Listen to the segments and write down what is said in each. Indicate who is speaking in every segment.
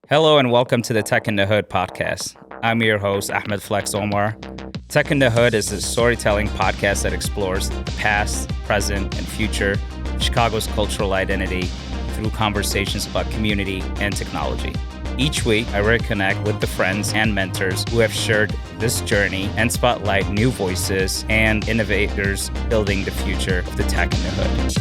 Speaker 1: Hello and welcome to the Tech in the Hood podcast. I'm your host, Ahmed Flex Omar. Tech in the Hood is a storytelling podcast that explores the past, present, and future of Chicago's cultural identity through conversations about community and technology. Each week, I reconnect with the friends and mentors who have shared this journey and spotlight new voices and innovators building the future of the Tech in the Hood.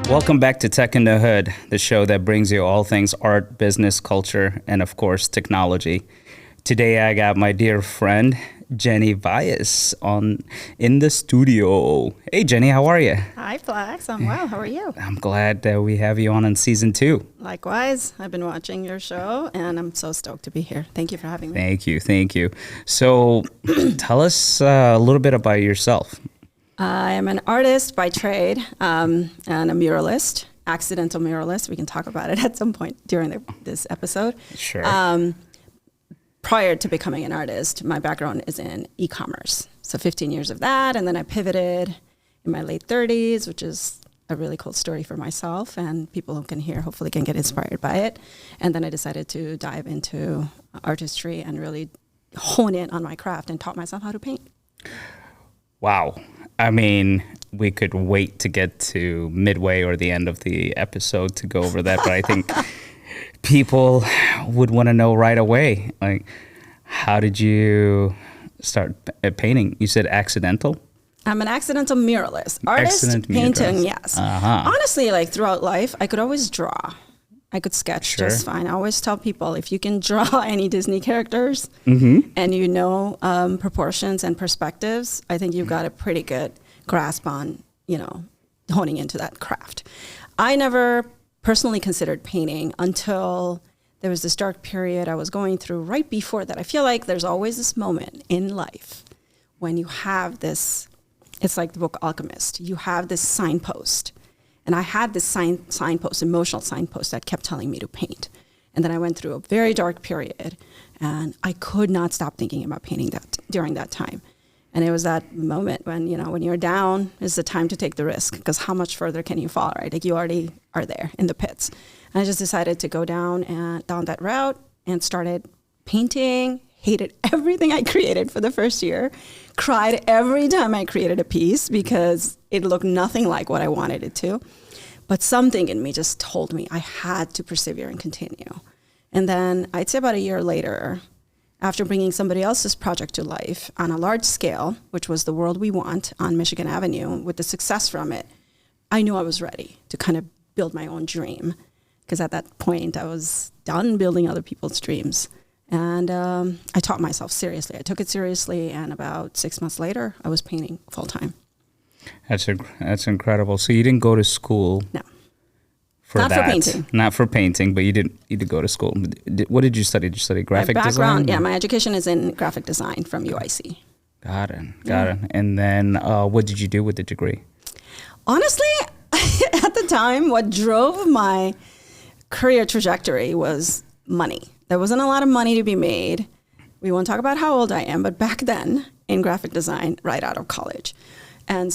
Speaker 1: Welcome back to Tech in the Hood, the show that brings you all things art, business, culture, and of course, technology. Today, I got my dear friend, Jenny Vyas in the studio. Hey, Jenny, how are you?
Speaker 2: Hi, Flex. I'm well. How are you?
Speaker 1: I'm glad that we have you on in season 2.
Speaker 2: Likewise. I've been watching your show, and I'm so stoked to be here. Thank you for having me.
Speaker 1: Thank you. So, tell us a little bit about yourself.
Speaker 2: I am an artist by trade and a muralist, accidental muralist. We can talk about it at some point during this episode.
Speaker 1: Sure.
Speaker 2: Prior to becoming an artist, my background is in e-commerce. So 15 years of that, and then I pivoted in my late 30s, which is a really cool story for myself, and people who can hear hopefully can get inspired by it. And then I decided to dive into artistry and really hone in on my craft and taught myself how to paint.
Speaker 1: Wow. I mean, we could wait to get to midway or the end of the episode to go over that, but I think people would want to know right away, like, how did you start painting? You said accidental?
Speaker 2: I'm an accidental muralist. Artist, painting, yes.
Speaker 1: Uh-huh.
Speaker 2: Honestly, like throughout life, I could always draw. I could sketch just fine. I always tell people, if you can draw any Disney characters and you know proportions and perspectives, I think you've got a pretty good grasp on, honing into that craft. I never personally considered painting until there was this dark period I was going through right before that. I feel like there's always this moment in life when you have this, it's like the book Alchemist, you have this signpost. And I had this signpost, emotional signpost that kept telling me to paint. And then I went through a very dark period, and I could not stop thinking about painting during that time. And it was that moment when, when you're down is the time to take the risk, because how much further can you fall, right? Like you already are there in the pits. And I just decided to go down that route and started painting, hated everything I created for the first year, cried every time I created a piece because it looked nothing like what I wanted it to. But something in me just told me I had to persevere and continue. And then I'd say about a year later, after bringing somebody else's project to life on a large scale, which was The World We Want on Michigan Avenue, with the success from it, I knew I was ready to kind of build my own dream. Because at that point, I was done building other people's dreams. And I taught myself seriously. I took it seriously, and about 6 months later, I was painting full time.
Speaker 1: That's incredible. So you didn't go to school?
Speaker 2: No.
Speaker 1: Not for painting. Not for painting, but you did go to school. What did you study? Did you study graphic design?
Speaker 2: Yeah, my education is in graphic design from UIC.
Speaker 1: Got it. And then what did you do with the degree?
Speaker 2: Honestly, at the time, what drove my career trajectory was money. There wasn't a lot of money to be made. We won't talk about how old I am, but back then in graphic design, right out of college. And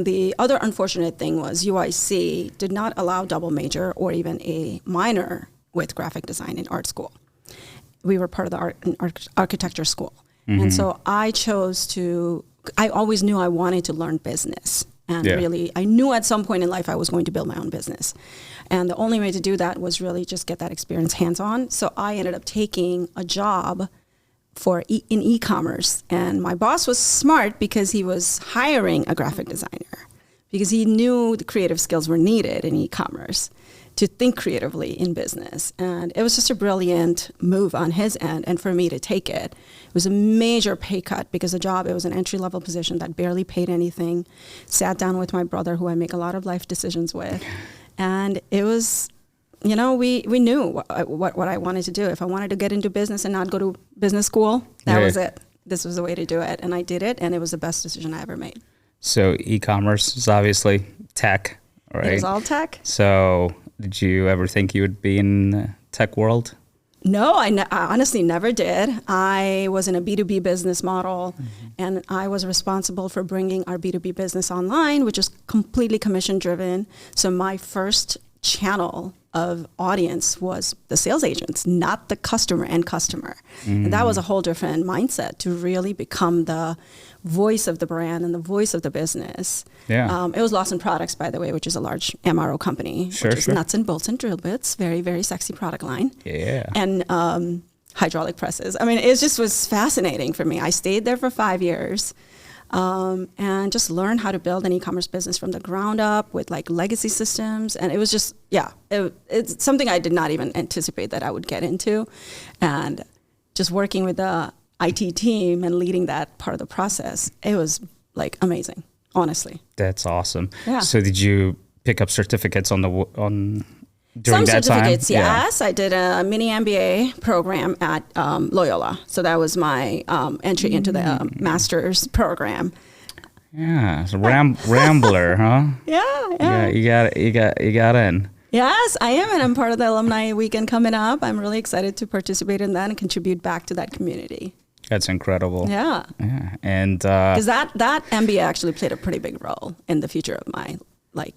Speaker 2: the other unfortunate thing was UIC did not allow double major or even a minor with graphic design in art school. We were part of the architecture school. Mm-hmm. And so I always knew I wanted to learn business. And really, I knew at some point in life I was going to build my own business. And the only way to do that was really just get that experience hands-on. So I ended up taking a job in e-commerce. And my boss was smart because he was hiring a graphic designer because he knew the creative skills were needed in e-commerce to think creatively in business. And it was just a brilliant move on his end. And for me to take it, it was a major pay cut because it was an entry-level position that barely paid anything. Sat down with my brother, who I make a lot of life decisions with. And it was, we knew what I wanted to do. If I wanted to get into business and not go to business school, that was it. This was the way to do it. And I did it, and it was the best decision I ever made.
Speaker 1: So e-commerce is obviously tech, right?
Speaker 2: It was all tech.
Speaker 1: So did you ever think you would be in the tech world?
Speaker 2: No, I honestly never did. I was in a B2B business model, and I was responsible for bringing our B2B business online, which is completely commission driven. So my first channel of audience was the sales agents, not the end customer. And that was a whole different mindset to really become the voice of the brand and the voice of the business.
Speaker 1: Yeah.
Speaker 2: It was Lawson Products, by the way, which is a large MRO company, which is nuts and bolts and drill bits, very, very sexy product line.
Speaker 1: Yeah.
Speaker 2: And hydraulic presses. I mean, it just was fascinating for me. I stayed there for 5 years. And just learn how to build an e-commerce business from the ground up with like legacy systems. And it was just, it's something I did not even anticipate that I would get into. And just working with the IT team and leading that part of the process, it was like amazing, honestly.
Speaker 1: That's awesome.
Speaker 2: Yeah.
Speaker 1: So did you pick up certificates during
Speaker 2: Some
Speaker 1: that
Speaker 2: certificates,
Speaker 1: time?
Speaker 2: yes. I did a mini MBA program at Loyola. So that was my entry into the master's program.
Speaker 1: Yeah, it's a rambler, huh?
Speaker 2: Yeah.
Speaker 1: You got in.
Speaker 2: Yes, I am, and I'm part of the alumni weekend coming up. I'm really excited to participate in that and contribute back to that community.
Speaker 1: That's incredible.
Speaker 2: Yeah.
Speaker 1: And
Speaker 2: because that MBA actually played a pretty big role in the future of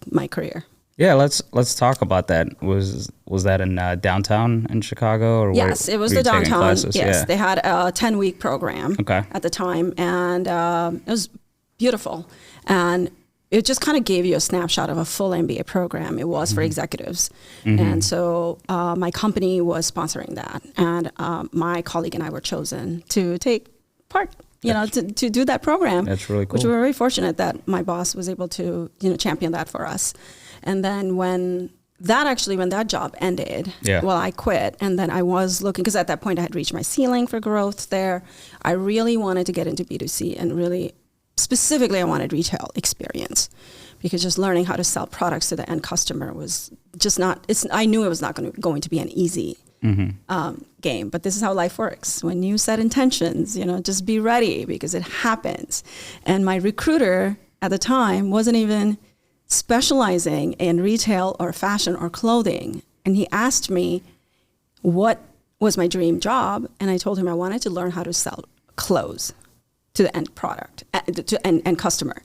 Speaker 2: my career.
Speaker 1: Yeah, let's talk about that. Was that in downtown in Chicago? Or
Speaker 2: yes, it was the downtown.
Speaker 1: Classes?
Speaker 2: Yes,
Speaker 1: yeah.
Speaker 2: They had a 10-week program at the time, and it was beautiful. And it just kind of gave you a snapshot of a full MBA program. It was for executives. And so my company was sponsoring that. And my colleague and I were chosen to take part, to do that program.
Speaker 1: That's really cool.
Speaker 2: Which we were very fortunate that my boss was able to, champion that for us. And then when that job ended, I quit. And then I was looking, because at that point I had reached my ceiling for growth there. I really wanted to get into B2C, and really specifically I wanted retail experience, because just learning how to sell products to the end customer was just I knew it was not going to be an easy game, but this is how life works. When you set intentions, just be ready, because it happens. And my recruiter at the time wasn't even specializing in retail or fashion or clothing. And he asked me what was my dream job. And I told him I wanted to learn how to sell clothes to the end product, to end customer,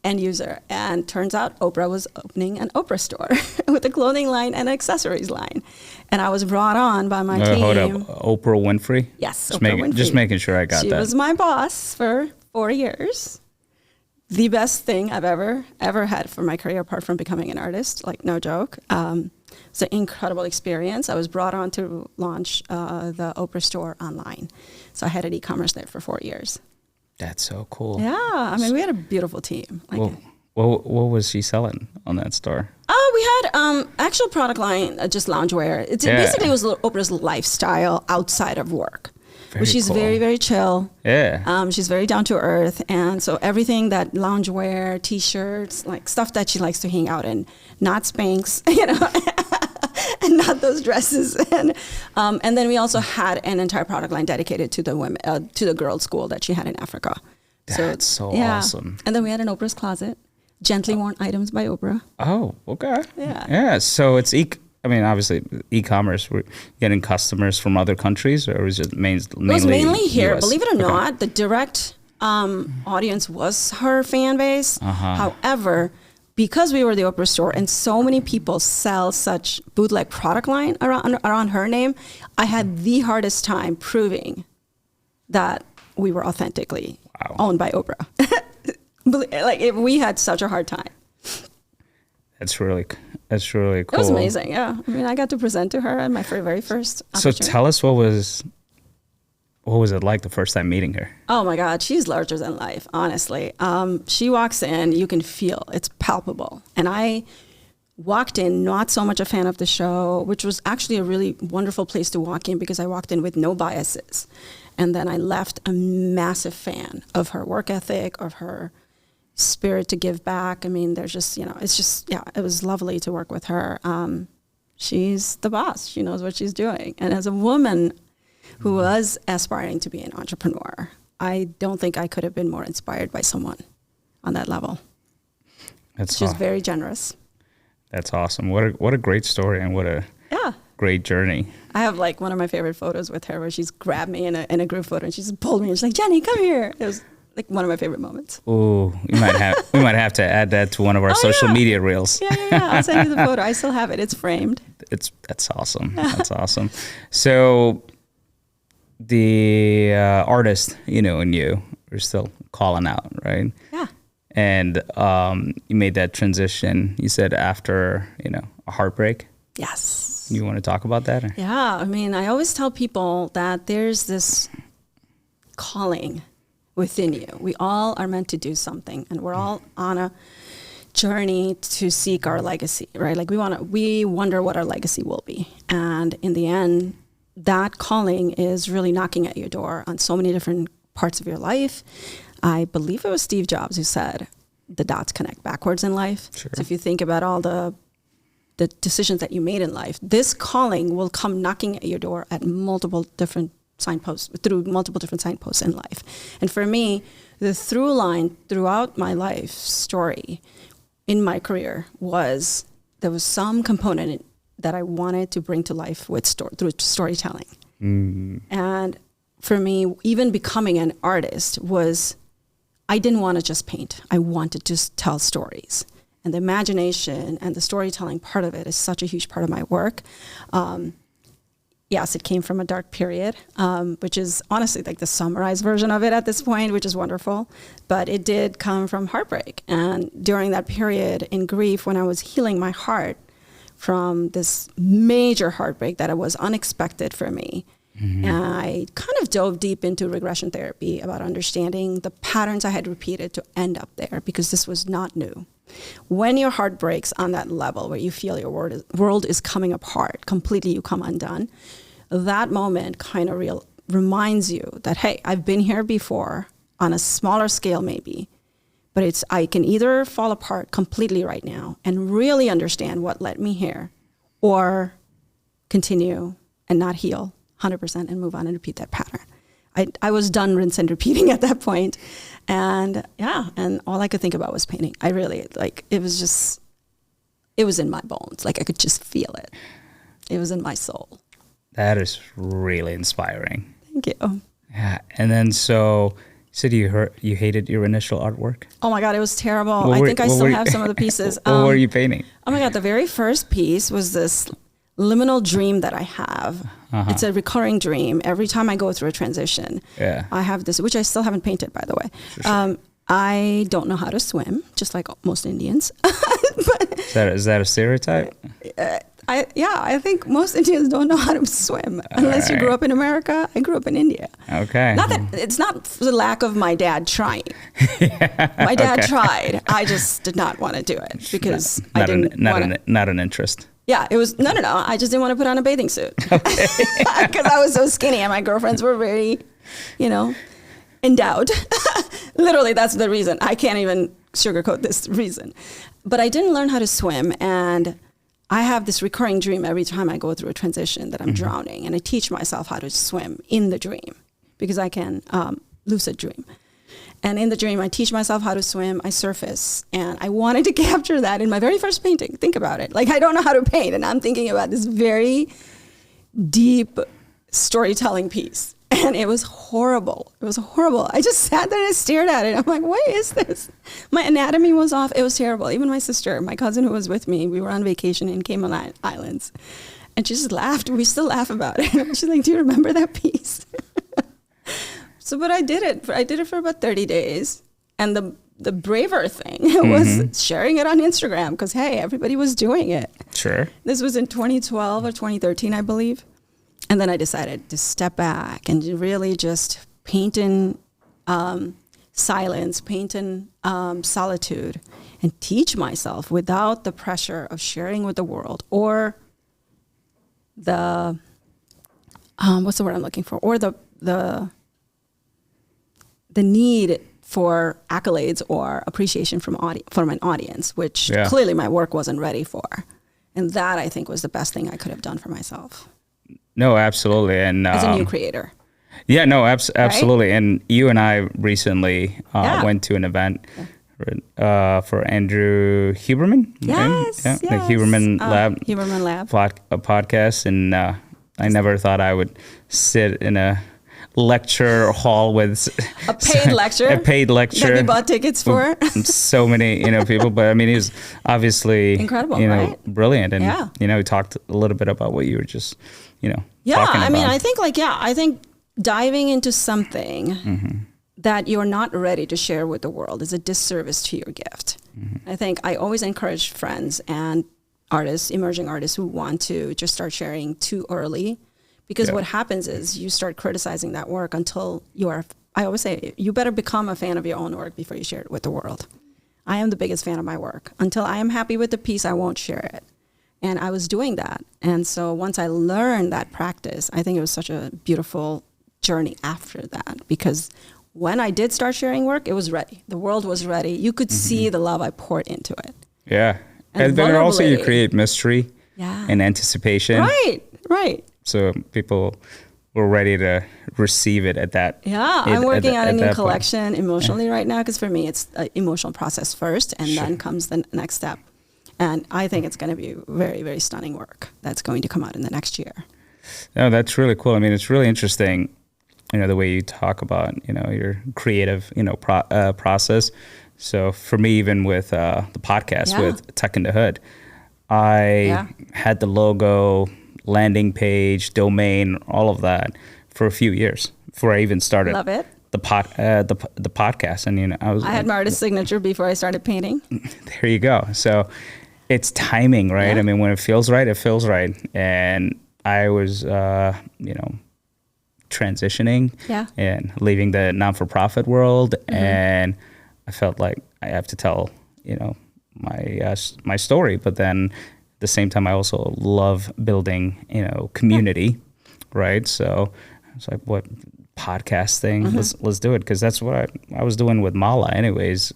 Speaker 2: end user. And turns out Oprah was opening an Oprah store with a clothing line and accessories line. And I was brought on by my team.
Speaker 1: Hold up, Oprah Winfrey?
Speaker 2: Yes,
Speaker 1: Winfrey. Just making sure I got that.
Speaker 2: She was my boss for 4 years. The best thing I've ever had for my career, apart from becoming an artist, like no joke. It's an incredible experience. I was brought on to launch the Oprah store online. So I had an e-commerce there for 4 years.
Speaker 1: That's so cool.
Speaker 2: Yeah, I mean, we had a beautiful team.
Speaker 1: What was she selling on that store?
Speaker 2: Oh, we had actual product line, just loungewear. Basically, it was Oprah's lifestyle outside of work. But she's cool. Very, very chill.
Speaker 1: Yeah.
Speaker 2: She's very down to earth. And so everything that loungewear, T-shirts, like stuff that she likes to hang out in, not Spanx, and not those dresses. And then we also had an entire product line dedicated to the women, to the girls' school that she had in Africa.
Speaker 1: That's so awesome.
Speaker 2: And then we had an Oprah's Closet, gently worn items by Oprah.
Speaker 1: Oh, okay.
Speaker 2: Yeah.
Speaker 1: So it's obviously e-commerce. We're getting customers from other countries, or was it mainly? It
Speaker 2: was mainly here.
Speaker 1: US?
Speaker 2: Believe it or not, the direct audience was her fan base. However, because we were the Oprah store and so many people sell such bootleg product line around her name, I had the hardest time proving that we were authentically owned by Oprah. We had such a hard time.
Speaker 1: That's really cool.
Speaker 2: It was amazing, yeah. I mean, I got to present to her at my very first opportunity.
Speaker 1: So tell us, what was it like the first time meeting her?
Speaker 2: Oh my God, she's larger than life, honestly. She walks in, you can feel, it's palpable. And I walked in, not so much a fan of the show, which was actually a really wonderful place to walk in, because I walked in with no biases. And then I left a massive fan of her work ethic, of her spirit to give back. I mean, there's just, it was lovely to work with her. She's the boss. She knows what she's doing. And as a woman who was aspiring to be an entrepreneur, I don't think I could have been more inspired by someone on that level. She's very generous.
Speaker 1: That's awesome. What a great story, and what a great journey.
Speaker 2: I have like one of my favorite photos with her where she's grabbed me in a group photo and she's pulled me and she's like, Jenny, come here. It was like one of my favorite moments.
Speaker 1: Oh, we might have to add that to one of our social media reels.
Speaker 2: Yeah. I'll send you the photo. I still have it. It's framed.
Speaker 1: That's awesome. That's awesome. So the artist, and you are still calling out, right?
Speaker 2: Yeah.
Speaker 1: And you made that transition, you said, after, a heartbreak.
Speaker 2: Yes.
Speaker 1: You want to talk about that? Or?
Speaker 2: Yeah. I mean, I always tell people that there's this calling within you. We all are meant to do something, and we're all on a journey to seek our legacy, right? Like we wonder what our legacy will be. And in the end, that calling is really knocking at your door on so many different parts of your life. I believe it was Steve Jobs who said the dots connect backwards in life.
Speaker 1: Sure.
Speaker 2: So if you think about all the decisions that you made in life, this calling will come knocking at your door at multiple different signposts in life. And for me, the through line throughout my life story in my career was there was some component that I wanted to bring to life through storytelling. And for me, even becoming an artist I didn't want to just paint. I wanted to tell stories. And the imagination and the storytelling part of it is such a huge part of my work. Yes, it came from a dark period, which is honestly like the summarized version of it at this point, which is wonderful. But it did come from heartbreak. And during that period in grief, when I was healing my heart from this major heartbreak that was unexpected for me, and I kind of dove deep into regression therapy about understanding the patterns I had repeated to end up there, because this was not new. When your heart breaks on that level where you feel your world is coming apart, completely you come undone, that moment kind of reminds you that, hey, I've been here before on a smaller scale maybe, but I can either fall apart completely right now and really understand what led me here, or continue and not heal 100% and move on and repeat that pattern. I was done rinse and repeating at that point. And and all I could think about was painting. I really, it was in my bones. Like I could just feel it. It was in my soul.
Speaker 1: That is really inspiring.
Speaker 2: Thank you.
Speaker 1: Yeah. And then so you said you hated your initial artwork?
Speaker 2: Oh my God, it was terrible. I think I still have some of the pieces.
Speaker 1: What were you painting?
Speaker 2: Oh my God, the very first piece was this liminal dream that I have. It's a recurring dream. Every time I go through a transition, I have this, which I still haven't painted, by the way. Sure. I don't know how to swim, just like most Indians.
Speaker 1: Is that a stereotype?
Speaker 2: I think most Indians don't know how to swim unless you grew up in America. I grew up in India.
Speaker 1: Okay.
Speaker 2: Not that it's not the lack of my dad trying. My dad tried. I just did not want to do it because not
Speaker 1: an interest.
Speaker 2: Yeah, it was no. I just didn't want to put on a bathing suit because I was so skinny and my girlfriends were very, endowed. Literally, that's the reason. I can't even sugarcoat this reason. But I didn't learn how to swim, and I have this recurring dream every time I go through a transition that I'm drowning, and I teach myself how to swim in the dream because I can lucid dream. And in the dream, I teach myself how to swim, I surface, and I wanted to capture that in my very first painting. Think about it. Like, I don't know how to paint, and I'm thinking about this very deep storytelling piece. And it was horrible. It was horrible. I just sat there and stared at it. I'm like, what is this? My anatomy was off. It was terrible. Even my sister, my cousin who was with me, we were on vacation in Cayman Islands, and she just laughed. We still laugh about it. She's like, do you remember that piece? But I did it. I did it for about 30 days. And the braver thing was sharing it on Instagram because, hey, everybody was doing it.
Speaker 1: Sure.
Speaker 2: This was in 2012 or 2013, I believe. And then I decided to step back and really just paint in silence, paint in solitude, and teach myself without the pressure of sharing with the world or the, what's the word I'm looking for? Or the need for accolades or appreciation from an audience, which clearly my work wasn't ready for. And that, I think, was the best thing I could have done for myself.
Speaker 1: No, absolutely. And
Speaker 2: as a new creator.
Speaker 1: Yeah, no, absolutely. Right? And you and I recently went to an event for Andrew Huberman.
Speaker 2: Yes,
Speaker 1: right? Yeah,
Speaker 2: yes.
Speaker 1: the
Speaker 2: Huberman Lab.
Speaker 1: A podcast, and I never thought I would sit in a lecture hall with
Speaker 2: a paid lecture that we bought tickets for.
Speaker 1: So many people, but I mean, he was obviously
Speaker 2: incredible, right?
Speaker 1: Brilliant, and we talked a little bit about what you were just talking about.
Speaker 2: I mean, I think diving into something that you're not ready to share with the world is a disservice to your gift. I think I always encourage friends and artists, emerging artists, who want to just start sharing too early. Because what happens is you start criticizing that work until I always say, you better become a fan of your own work before you share it with the world. I am the biggest fan of my work. Until I am happy with the piece, I won't share it. And I was doing that. And so once I learned that practice, I think it was such a beautiful journey after that. Because when I did start sharing work, it was ready. The world was ready. You could see the love I poured into it.
Speaker 1: Yeah. And then also you create mystery and anticipation.
Speaker 2: Right.
Speaker 1: So people were ready to receive it at that.
Speaker 2: Yeah, I'm working on a new collection emotionally right now, because for me, it's an emotional process first, and then comes the next step. And I think it's going to be very, very stunning work that's going to come out in the next year.
Speaker 1: No, that's really cool. I mean, it's really interesting, the way you talk about, your creative, process. So for me, even with the podcast with Tech in the Hood, I had the logo, landing page, domain, all of that for a few years before I even started.
Speaker 2: Love it.
Speaker 1: The podcast, and
Speaker 2: I had my artist signature before I started painting.
Speaker 1: There you go. So it's timing, right? I mean, when it feels right, it feels right. And I was, transitioning and leaving the non-for-profit world, and I felt like I have to tell, my story, but then. At the same time, I also love building, community, right? So it's like, what podcast thing? Let's do it, because that's what I was doing with Mala, anyways,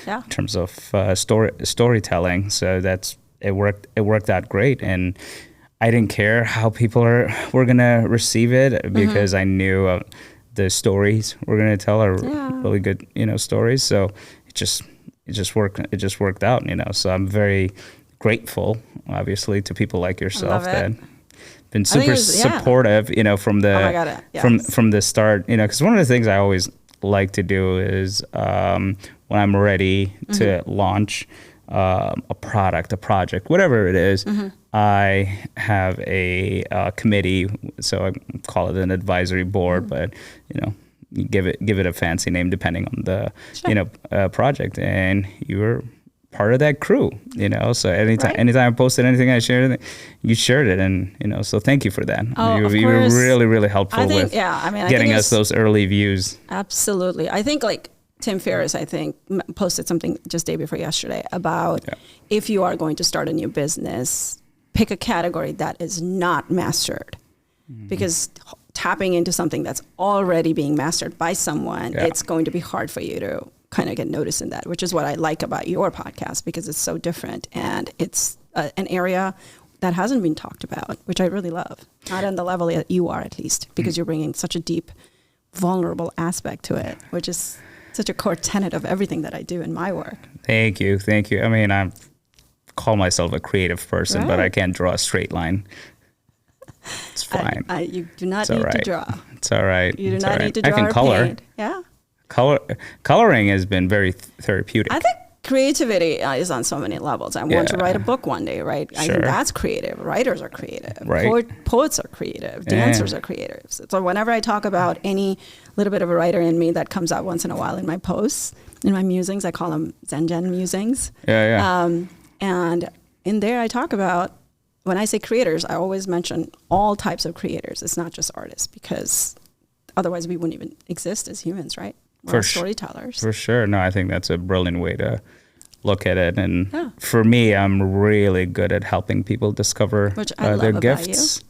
Speaker 1: in terms of storytelling. So it worked out great, and I didn't care how people were gonna receive it, because I knew the stories we're gonna tell are really good, stories. So it just worked out, So I'm very grateful, obviously, to people like yourself that been super supportive, from the from the start, because one of the things I always like to do is when I'm ready to launch a product, a project, whatever it is, I have a committee, so I call it an advisory board, but you give it a fancy name depending on the project, and you're part of that crew, so anytime I posted anything, I shared it, you shared it, and so thank you for that. You were really, really helpful with getting us those early views.
Speaker 2: Absolutely. I think like Tim Ferriss, posted something just day before yesterday about if you are going to start a new business, pick a category that is not mastered, because tapping into something that's already being mastered by someone, it's going to be hard for you to kind of get noticed in that, which is what I like about your podcast, because it's so different, and it's an area that hasn't been talked about, which I really love. Not on the level that you are, at least, because you're bringing such a deep, vulnerable aspect to it, which is such a core tenet of everything that I do in my work.
Speaker 1: Thank you. I mean, I call myself a creative person, but I can't draw a straight line. It's fine.
Speaker 2: You do not need to draw.
Speaker 1: It's all right.
Speaker 2: You do not need to draw.
Speaker 1: I can color.
Speaker 2: Paint. Yeah.
Speaker 1: Coloring has been very therapeutic.
Speaker 2: I think creativity is on so many levels. I want to write a book one day, right? I think that's creative. Writers are creative.
Speaker 1: Right.
Speaker 2: Poets are creative. Dancers are creative. So whenever I talk about any little bit of a writer in me that comes out once in a while in my posts, in my musings, I call them Zen musings. And in there I talk about, when I say creators, I always mention all types of creators. It's not just artists, because otherwise we wouldn't even exist as humans, right? We're storytellers.
Speaker 1: For sure. No, I think that's a brilliant way to look at it. And for me, I'm really good at helping people discover their gifts.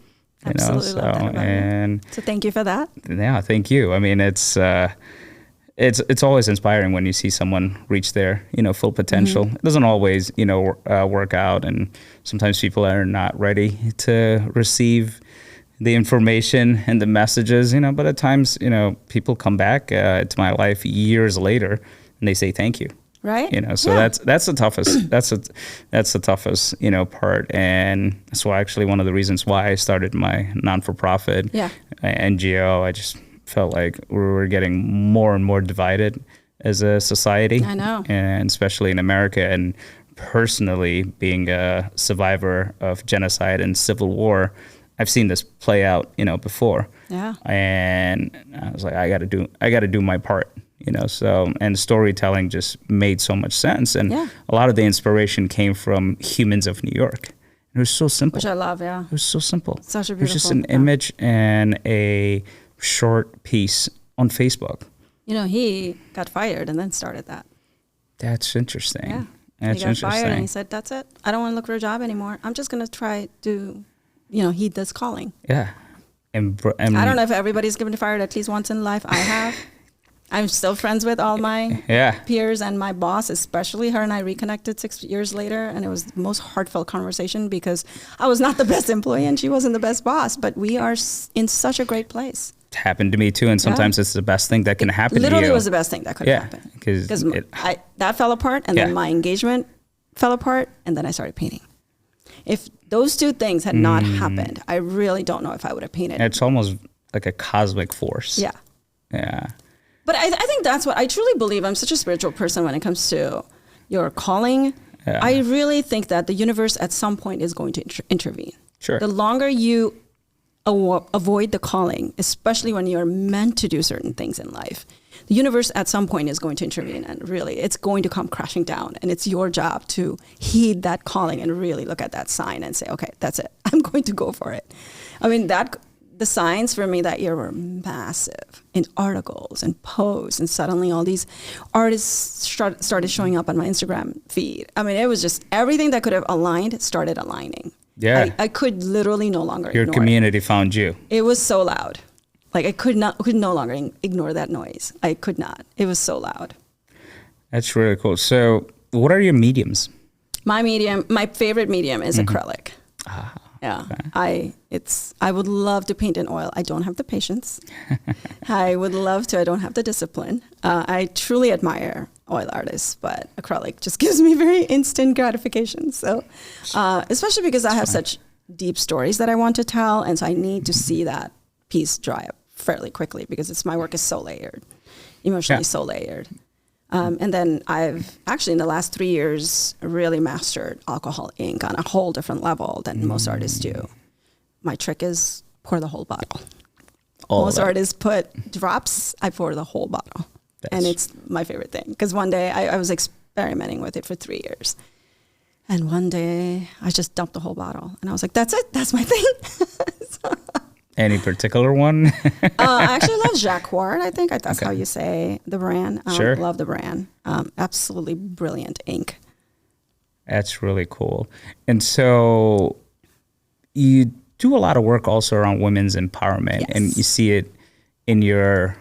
Speaker 2: You. Absolutely love that about you. So thank you for that.
Speaker 1: Yeah, thank you. I mean, it's always inspiring when you see someone reach their full potential. It doesn't always work out, and sometimes people are not ready to receive the information and the messages, but at times, people come back to my life years later and they say thank you.
Speaker 2: Right.
Speaker 1: So that's the toughest. That's the toughest, part. And so actually one of the reasons why I started my non-for-profit NGO, I just felt like we were getting more and more divided as a society.
Speaker 2: I know.
Speaker 1: And especially in America. And personally, being a survivor of genocide and civil war, I've seen this play out, before.
Speaker 2: Yeah.
Speaker 1: And I was like, I got to do my part, so, and storytelling just made so much sense. And a lot of the inspiration came from Humans of New York. It was so simple.
Speaker 2: Which I love, yeah.
Speaker 1: It was so simple.
Speaker 2: Such a beautiful.
Speaker 1: It was just an image and a short piece on Facebook.
Speaker 2: He got fired and then started that.
Speaker 1: That's interesting.
Speaker 2: Yeah.
Speaker 1: That's
Speaker 2: he got
Speaker 1: interesting.
Speaker 2: fired and he said, that's it. I don't want to look for a job anymore. I'm just going to try to, heed this calling.
Speaker 1: Yeah. And
Speaker 2: I don't know if everybody's given fired at least once in life. I have. I'm still friends with all my peers and my boss, especially her, and I reconnected 6 years later, and it was the most heartfelt conversation because I was not the best employee and she wasn't the best boss, but we are in such a great place.
Speaker 1: It happened to me too, and sometimes it's the best thing that can happen to you.
Speaker 2: Literally was the best thing that could happen. Because that fell apart, and then my engagement fell apart, and then I started painting. If those two things had not happened, I really don't know if I would have painted.
Speaker 1: It's almost like a cosmic force.
Speaker 2: Yeah.
Speaker 1: Yeah.
Speaker 2: But I think that's what I truly believe. I'm such a spiritual person when it comes to your calling. Yeah. I really think that the universe at some point is going to intervene.
Speaker 1: Sure.
Speaker 2: The longer you avoid the calling, especially when you're meant to do certain things in life, the universe at some point is going to intervene, and really it's going to come crashing down, and it's your job to heed that calling and really look at that sign and say, okay, that's it. I'm going to go for it. I mean, the signs for me that year were massive in articles and posts, and suddenly all these artists started showing up on my Instagram feed. I mean, it was just everything that could have aligned started aligning.
Speaker 1: Yeah.
Speaker 2: I could literally no longer
Speaker 1: ignore community found you.
Speaker 2: It was so loud. Like I could no longer ignore that noise. I could not. It was so loud.
Speaker 1: That's really cool. So what are your mediums?
Speaker 2: My favorite medium is acrylic.
Speaker 1: Ah.
Speaker 2: Yeah, okay. I would love to paint in oil. I don't have the patience. I would love to. I don't have the discipline. I truly admire oil artists, but acrylic just gives me very instant gratification. So, especially because I have such deep stories that I want to tell, and so I need to see that piece dry up fairly quickly because my work is so layered, emotionally so layered. And then I've actually in the last 3 years really mastered alcohol ink on a whole different level than most artists do. My trick is pour the whole bottle. Most artists put drops, I pour the whole bottle. And it's my favorite thing because one day I was experimenting with it for 3 years. And one day I just dumped the whole bottle and I was like, that's it. That's my thing.
Speaker 1: Any particular one?
Speaker 2: I actually love Jacquard. I think that's how you say the brand.
Speaker 1: Sure.
Speaker 2: Love the brand. Absolutely brilliant ink.
Speaker 1: That's really cool. And so you do a lot of work also around women's empowerment, and you see it in your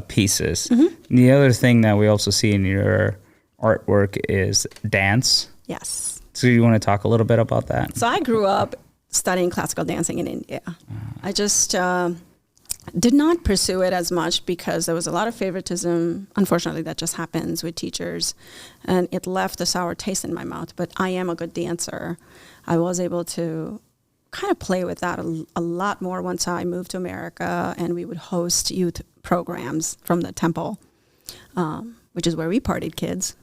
Speaker 1: pieces. Mm-hmm. The other thing that we also see in your artwork is dance.
Speaker 2: Yes.
Speaker 1: So you want to talk a little bit about that?
Speaker 2: So I grew up studying classical dancing in India. I just did not pursue it as much because there was a lot of favoritism. Unfortunately, that just happens with teachers. And it left a sour taste in my mouth. But I am a good dancer. I was able to kind of play with that a lot more once I moved to America, and we would host youth programs from the temple, which is where we partied kids.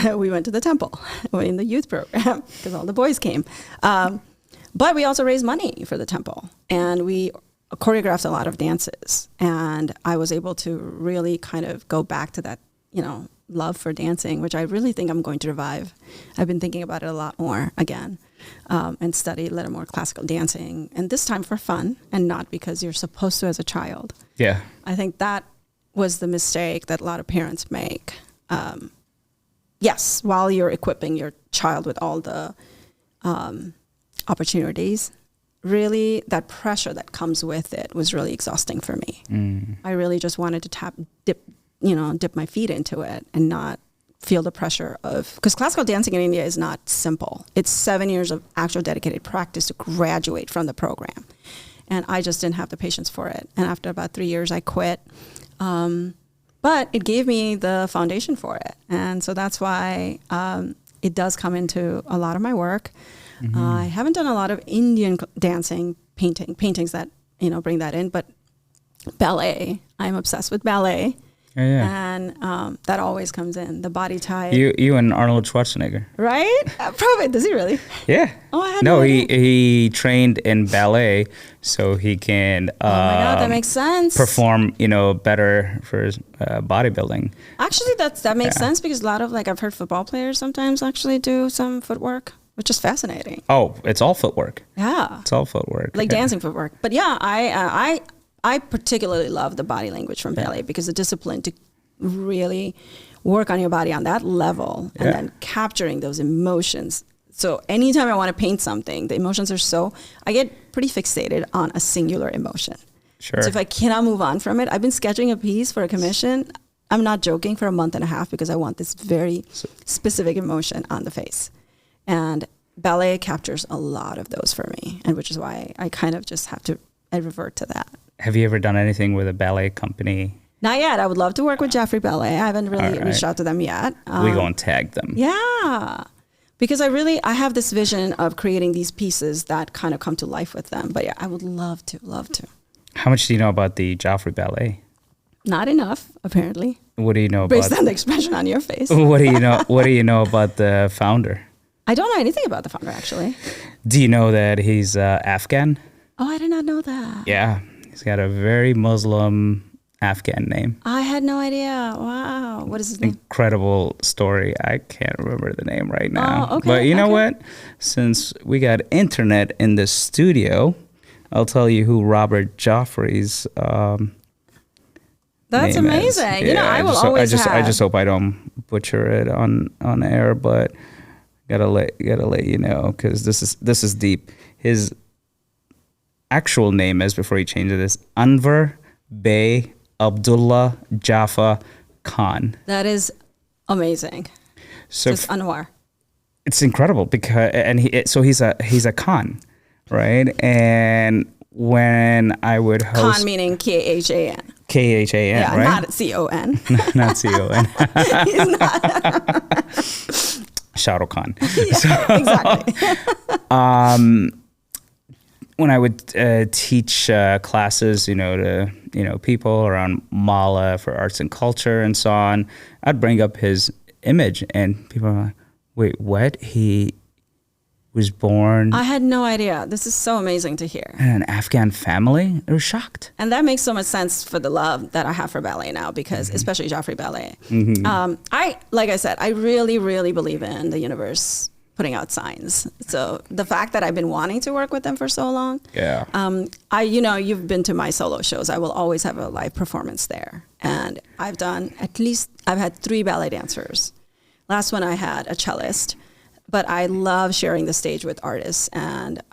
Speaker 2: We went to the temple in the youth program because all the boys came. But we also raised money for the temple, and we choreographed a lot of dances. And I was able to really kind of go back to that, love for dancing, which I really think I'm going to revive. I've been thinking about it a lot more again, and study a little more classical dancing, and this time for fun and not because you're supposed to as a child.
Speaker 1: Yeah.
Speaker 2: I think that was the mistake that a lot of parents make. Yes, while you're equipping your child with all the opportunities, really that pressure that comes with it was really exhausting for me. I really just wanted to dip my feet into it and not feel the pressure of, because classical dancing in India is not simple. It's 7 years of actual dedicated practice to graduate from the program. And I just didn't have the patience for it. And after about 3 years, I quit. but it gave me the foundation for it. And so that's why it does come into a lot of my work. I haven't done a lot of Indian dancing paintings that, bring that in, but ballet, I'm obsessed with ballet. And that always comes in, the body type.
Speaker 1: You and Arnold Schwarzenegger.
Speaker 2: Right? Probably. Does he really?
Speaker 1: Yeah.
Speaker 2: Oh, I had no idea.
Speaker 1: he trained in ballet so he can
Speaker 2: oh my God, that makes sense.
Speaker 1: perform, better for his bodybuilding.
Speaker 2: Actually, that makes sense because a lot of, I've heard football players sometimes actually do some footwork, which is fascinating.
Speaker 1: Oh, it's all footwork.
Speaker 2: Yeah.
Speaker 1: It's all footwork.
Speaker 2: Like dancing footwork. But yeah, I particularly love the body language from ballet because the discipline to really work on your body on that level and then capturing those emotions. So anytime I want to paint something, the emotions I get pretty fixated on a singular emotion.
Speaker 1: Sure.
Speaker 2: So if I cannot move on from it, I've been sketching a piece for a commission. I'm not joking, for a month and a half because I want this very specific emotion on the face. And ballet captures a lot of those for me, and which is why I kind of just have to revert to that.
Speaker 1: Have you ever done anything with a ballet company?
Speaker 2: Not yet. I would love to work with Jeffrey Ballet. I haven't really reached out to them yet.
Speaker 1: We go and tag them.
Speaker 2: Yeah. Because I have this vision of creating these pieces that kind of come to life with them. But yeah, I would love to.
Speaker 1: How much do you know about the Joffrey Ballet?
Speaker 2: Not enough, apparently.
Speaker 1: What do you know
Speaker 2: based on the expression on your face?
Speaker 1: What do you know? What do you know about the founder?
Speaker 2: I don't know anything about the founder, actually.
Speaker 1: Do you know that he's Afghan?
Speaker 2: Oh, I did not know that.
Speaker 1: Yeah, he's got a very Muslim Afghan name.
Speaker 2: I had no idea. Wow. What is his name?
Speaker 1: Incredible story. I can't remember the name right now.
Speaker 2: Oh, okay.
Speaker 1: But you know what? Since we got internet in the studio, I'll tell you who Robert Joffrey's
Speaker 2: That's
Speaker 1: name
Speaker 2: amazing.
Speaker 1: Is. Yeah,
Speaker 2: I
Speaker 1: just hope I don't butcher it on air, but gotta let you know because this is deep. His actual name is, before he changes this, Anwar Bey Abdullah Jaffa Khan.
Speaker 2: That is amazing.
Speaker 1: So
Speaker 2: just Anwar.
Speaker 1: It's incredible because he's a Khan, right? And when I would host,
Speaker 2: Khan meaning Khan.
Speaker 1: Khan,
Speaker 2: yeah,
Speaker 1: right?
Speaker 2: Not C-O-N.
Speaker 1: Not C-O-N.
Speaker 2: He's not.
Speaker 1: Shah Rukh Khan.
Speaker 2: Yeah, exactly.
Speaker 1: When I would teach classes, to people around Mala for arts and culture and so on, I'd bring up his image, and people are like, "Wait, what? He was born?"
Speaker 2: I had no idea. This is so amazing to hear.
Speaker 1: In an Afghan family? They were shocked.
Speaker 2: And that makes so much sense for the love that I have for ballet now, because especially Joffrey Ballet. Like I said, I really, really believe in the universe putting out signs. So the fact that I've been wanting to work with them for so long.
Speaker 1: Yeah.
Speaker 2: You've been to my solo shows. I will always have a live performance there. And I've had 3 ballet dancers. Last one I had a cellist. But I love sharing the stage with artists, and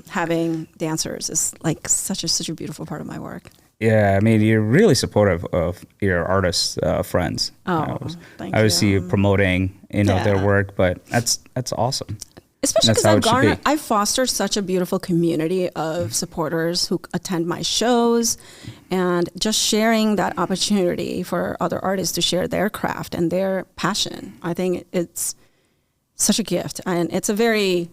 Speaker 2: having dancers is like such a beautiful part of my work.
Speaker 1: Yeah, I mean, you're really supportive of your artist friends.
Speaker 2: Oh, thank you.
Speaker 1: I would see you promoting, their work, but that's awesome.
Speaker 2: Especially because I've fostered such a beautiful community of supporters who attend my shows, and just sharing that opportunity for other artists to share their craft and their passion. I think it's such a gift, and it's a very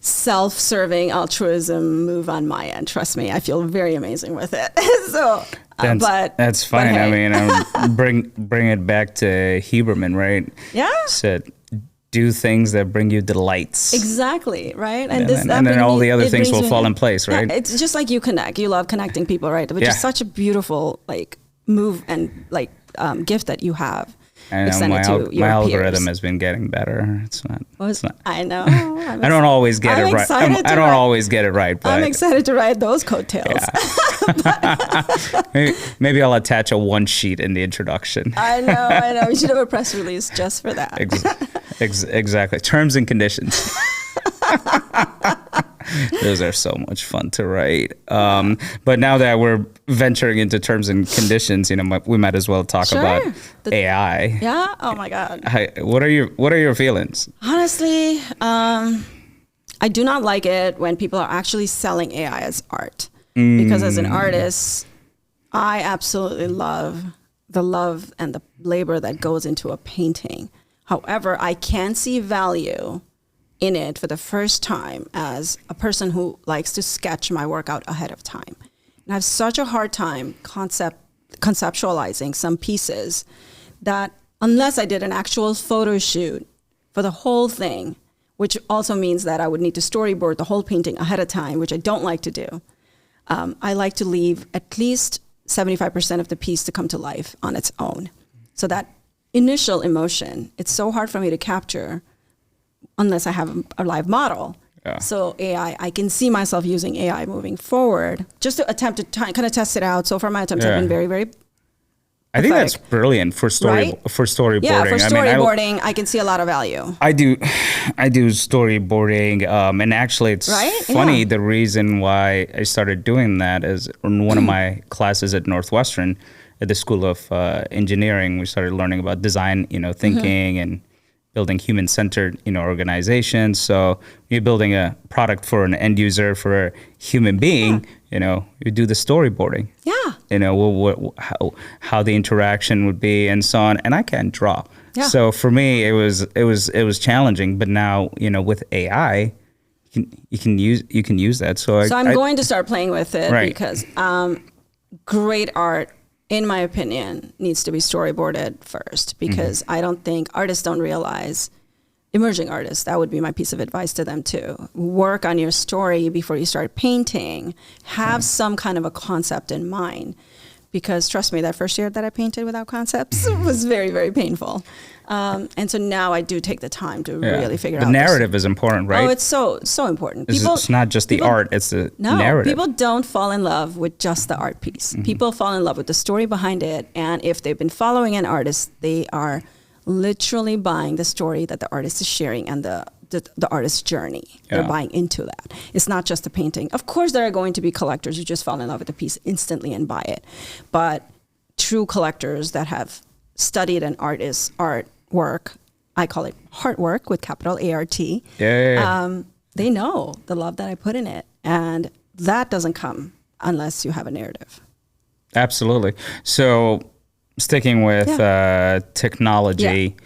Speaker 2: self-serving altruism move on my end. Trust me, I feel very amazing with it.
Speaker 1: That's fine. But hey. I mean, bring it back to Huberman, right?
Speaker 2: Yeah.
Speaker 1: Said, do things that bring you delights.
Speaker 2: Exactly, right?
Speaker 1: And then all the other things will fall in place, right?
Speaker 2: Yeah, it's just like you connect. You love connecting people, right? Which is such a beauuful move and gift that you have.
Speaker 1: I know my algorithm has been getting better. It's not.
Speaker 2: I know.
Speaker 1: I don't always get it right. I don't always get it right. But
Speaker 2: I'm excited to ride those coattails.
Speaker 1: Yeah. maybe I'll attach a 1 sheet in the introduction.
Speaker 2: I know. We should have a press release just for that.
Speaker 1: Exactly. Terms and conditions. Those are so much fun to write. But now that we're venturing into terms and conditions, we might as well talk about AI.
Speaker 2: Yeah. Oh my God.
Speaker 1: What are your feelings?
Speaker 2: Honestly, I do not like it when people are actually selling AI as art, because as an artist, I absolutely love the love and the labor that goes into a painting. However, I can see value in it for the first time as a person who likes to sketch my work out ahead of time. And I have such a hard time conceptualizing some pieces that unless I did an actual photo shoot for the whole thing, which also means that I would need to storyboard the whole painting ahead of time, which I don't like to do. I like to leave at least 75% of the piece to come to life on its own. So that initial emotion, it's so hard for me to capture unless I have a live model.
Speaker 1: Yeah.
Speaker 2: So AI, I can see myself using AI moving forward just to attempt to kind of test it out. So far, my attempts have been very, very
Speaker 1: I think that's brilliant for storyboarding.
Speaker 2: Yeah, for storyboarding, I can see a lot of value.
Speaker 1: I do storyboarding, and actually, it's funny. The reason why I started doing that is in one of my classes at Northwestern, at the School of Engineering, we started learning about design, thinking and building human-centered, organizations. So you're building a product for an end user, for a human being. You do the storyboarding.
Speaker 2: Yeah.
Speaker 1: How the interaction would be and so on. And I can't draw. Yeah. So for me, it was challenging. But now, with AI, you can use that. So
Speaker 2: I'm going to start playing with it because great art, in my opinion, needs to be storyboarded first because I don't think artists don't realize. Emerging artists, that would be my piece of advice to them too. Work on your story before you start painting. Have some kind of a concept in mind. Because trust me, that first year that I painted without concepts was very, very painful. And so now I do take the time to really figure out.
Speaker 1: The narrative is important, right?
Speaker 2: Oh, it's so important.
Speaker 1: It's not just the art, it's the narrative.
Speaker 2: People don't fall in love with just the art piece. People fall in love with the story behind it. And if they've been following an artist, they are literally buying the story that the artist is sharing and the artist's journey. They're buying into that. It's not just a painting. Of course, there are going to be collectors who just fall in love with the piece instantly and buy it. But true collectors that have studied an artist's artwork, I call it heartwork with capital A-R-T. They know the love that I put in it. And that doesn't come unless you have a narrative.
Speaker 1: Absolutely. So sticking with technology,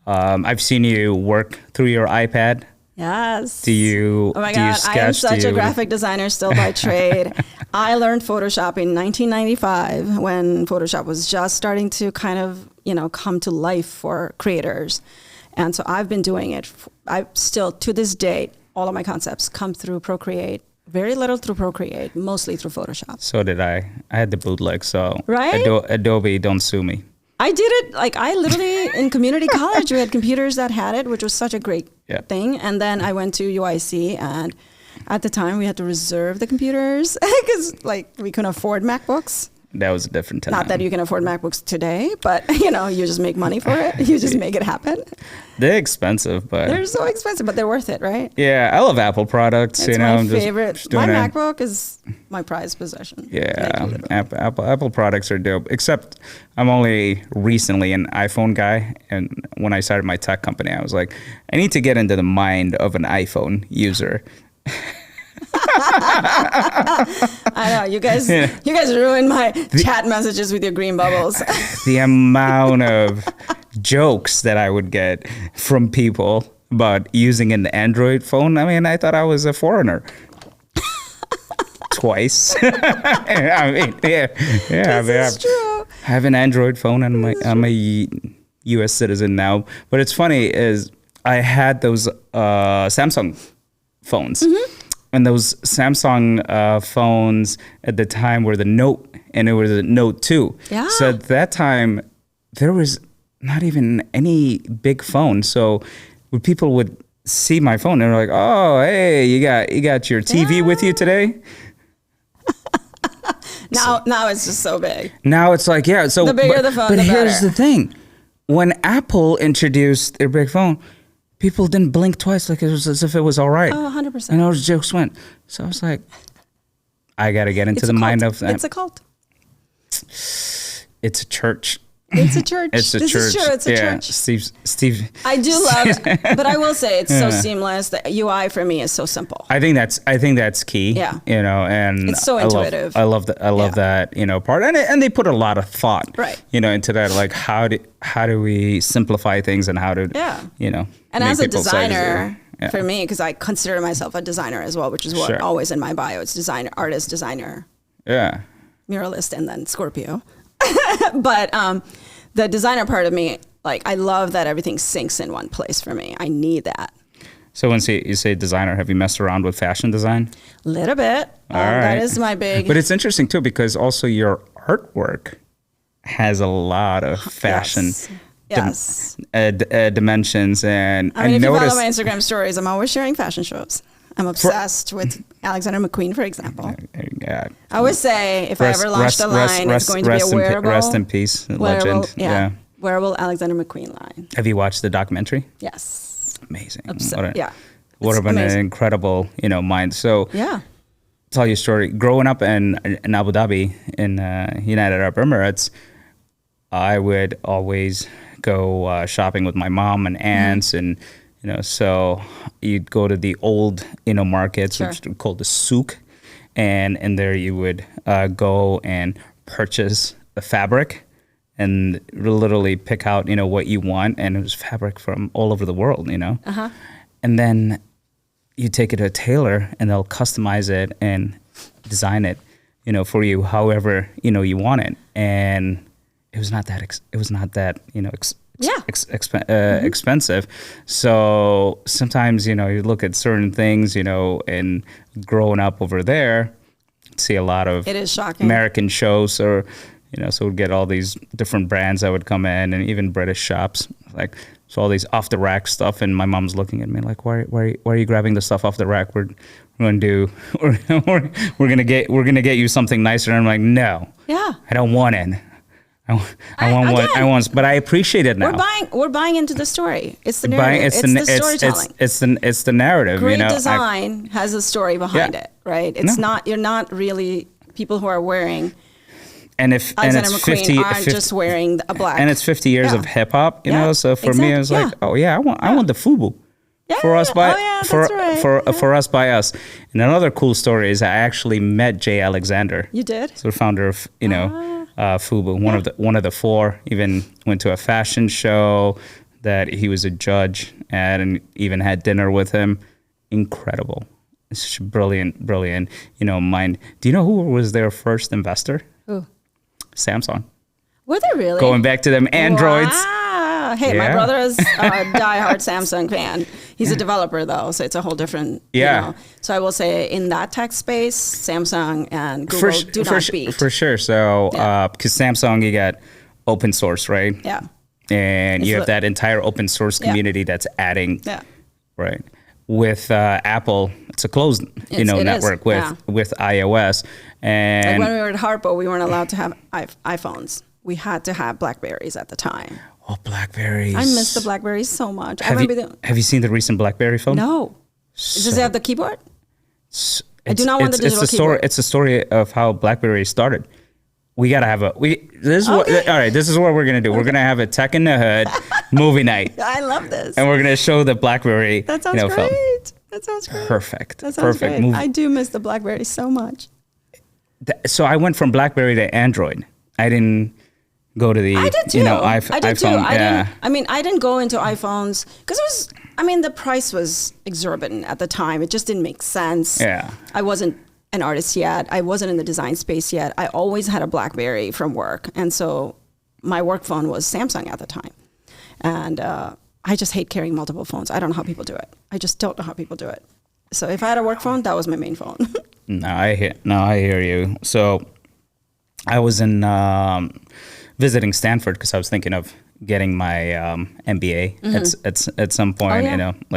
Speaker 1: I've seen you work through your iPad.
Speaker 2: Yes.
Speaker 1: Do you?
Speaker 2: Oh my God,
Speaker 1: sketch?
Speaker 2: I am such a graphic designer still by trade. I learned Photoshop in 1995 when Photoshop was just starting to kind of, come to life for creators. And so I've been doing it. I still, to this date, all of my concepts come through Procreate. Very little through Procreate, mostly through Photoshop.
Speaker 1: So did I. I had the bootleg, so
Speaker 2: right?
Speaker 1: Adobe, don't sue me.
Speaker 2: I did it, I literally, in community college, we had computers that had it, which was such a great thing. And then I went to UIC, and at the time, we had to reserve the computers because, we couldn't afford MacBooks.
Speaker 1: That was a different time.
Speaker 2: Not that you can afford MacBooks today, but, you just make money for it. You just make it happen.
Speaker 1: They're expensive, but...
Speaker 2: They're so expensive, but they're worth it, right?
Speaker 1: Yeah, I love Apple products.
Speaker 2: It's my favorite. My MacBook is my prized possession.
Speaker 1: Yeah, Apple products are dope, except I'm only recently an iPhone guy. And when I started my tech company, I was like, I need to get into the mind of an iPhone user.
Speaker 2: I know you guys ruined my chat messages with your green bubbles.
Speaker 1: The amount of jokes that I would get from people about using an Android phone. I mean, I thought I was a foreigner. Twice.
Speaker 2: This is true.
Speaker 1: I have an Android phone and I'm a U.S. citizen now. But it's funny is I had those Samsung phones. And those Samsung phones at the time were the Note, and it was the Note 2.
Speaker 2: Yeah.
Speaker 1: So at that time, there was not even any big phone. So when people would see my phone, they were like, "Oh, hey, you got your TV with you today?"
Speaker 2: Now it's just so big.
Speaker 1: Now it's like, so
Speaker 2: the bigger the phone,
Speaker 1: but
Speaker 2: the
Speaker 1: here's
Speaker 2: better.
Speaker 1: the thing: when Apple introduced their big phone, people didn't blink twice, like it was as if it was all right.
Speaker 2: Oh, 100%.
Speaker 1: And those jokes went. So I was like, I got to get into the mind of that.
Speaker 2: It's a cult.
Speaker 1: It's a church.
Speaker 2: It's a church.
Speaker 1: It's a
Speaker 2: this
Speaker 1: church.
Speaker 2: Is true. It's a church.
Speaker 1: Steve.
Speaker 2: I do love, but I will say it's so seamless. The UI for me is so simple.
Speaker 1: I think that's key.
Speaker 2: Yeah.
Speaker 1: And
Speaker 2: it's so intuitive.
Speaker 1: I love that, part. And they put a lot of thought,
Speaker 2: right,
Speaker 1: into that. Like how do we simplify things and how to,
Speaker 2: And as a designer, for me, because I consider myself a designer as well, which is what always in my bio, it's designer, artist, designer.
Speaker 1: Yeah.
Speaker 2: Muralist, and then Scorpio. But the designer part of me, like, I love that everything syncs in one place for me. I need that.
Speaker 1: So when you say designer, have you messed around with fashion design?
Speaker 2: A little bit.
Speaker 1: All right.
Speaker 2: That is my big...
Speaker 1: But it's interesting, too, because also your artwork has a lot of fashion dimensions. And
Speaker 2: I mean, if you follow my Instagram stories, I'm always sharing fashion shows. I'm obsessed with Alexander McQueen, for example.
Speaker 1: Yeah.
Speaker 2: I always say if I ever launched a line, it's going to be a wearable.
Speaker 1: Rest in peace, legend. Yeah.
Speaker 2: Wearable Alexander McQueen line.
Speaker 1: Have you watched the documentary?
Speaker 2: Yes.
Speaker 1: Amazing.
Speaker 2: What
Speaker 1: an incredible, mind. So tell your story. Growing up in Abu Dhabi, in United Arab Emirates, I would always go shopping with my mom and aunts and so you'd go to the old, markets, which are called the souk. And in there you would go and purchase the fabric and literally pick out, what you want. And it was fabric from all over the world,
Speaker 2: Uh-huh.
Speaker 1: And then you take it to a tailor and they'll customize it and design it, for you however, you want it. And it was not that, expensive. So sometimes, you look at certain things, and growing up over there, see a lot of
Speaker 2: it is shocking.
Speaker 1: American shows or, so we'd get all these different brands that would come in and even British shops, like, so all these off the rack stuff. And my mom's looking at me like, why are you grabbing the stuff off the rack? We're going to get you something nicer. And I'm like, no, I don't want it. I want, but I appreciate it now.
Speaker 2: We're buying into the story. It's the narrative. It's the storytelling.
Speaker 1: It's the narrative.
Speaker 2: Great design has a story behind it, right? It's not. You're not really people who are wearing.
Speaker 1: And if
Speaker 2: Alexander
Speaker 1: and it's
Speaker 2: McQueen aren't just wearing a black.
Speaker 1: And it's 50 years of hip hop, So for me, it was like, I want the FUBU. For us by us. And another cool story is I actually met Jay Alexander.
Speaker 2: You did?
Speaker 1: So the founder of FUBU, one of the four. Even went to a fashion show that he was a judge at, and even had dinner with him. Incredible, it's brilliant mind. Do you know who was their first investor?
Speaker 2: Who?
Speaker 1: Samsung.
Speaker 2: Were they really?
Speaker 1: Going back to them Androids.
Speaker 2: Wow. Hey, my brother is a diehard Samsung fan. He's a developer though, so it's a whole different. So I will say in that tech space, Samsung and Google do not beat.
Speaker 1: For sure. So because Samsung, you got open source, right?
Speaker 2: Yeah.
Speaker 1: And you have that entire open source community that's adding. Yeah. Right. With Apple, it's a closed network with iOS. And
Speaker 2: like when we were at Harpo, we weren't allowed to have iPhones. We had to have Blackberries at the time.
Speaker 1: Oh, Blackberries!
Speaker 2: I miss the Blackberries so much.
Speaker 1: Have you seen the recent Blackberry phone?
Speaker 2: No. Does it have the keyboard? I do not want the digital keyboard.
Speaker 1: It's a story of how Blackberry started. We gotta have all right, this is what we're gonna do. Okay. We're gonna have a Tech in the Hood movie night.
Speaker 2: I love this.
Speaker 1: And we're gonna show the Blackberry.
Speaker 2: That sounds great. Phone. That sounds great.
Speaker 1: Perfect.
Speaker 2: That sounds great. I do miss the Blackberry so much.
Speaker 1: So I went from Blackberry to Android. I didn't go to the iPhone.
Speaker 2: I did too. I didn't go into iPhones because it was. The price was exorbitant at the time. It just didn't make sense.
Speaker 1: Yeah.
Speaker 2: I wasn't an artist yet. I wasn't in the design space yet. I always had a Blackberry from work, and so my work phone was Samsung at the time. And I just hate carrying multiple phones. I don't know how people do it. I just don't know how people do it. So if I had a work phone, that was my main phone.
Speaker 1: No, I hear you. So I was in visiting Stanford because I was thinking of getting my MBA at some point.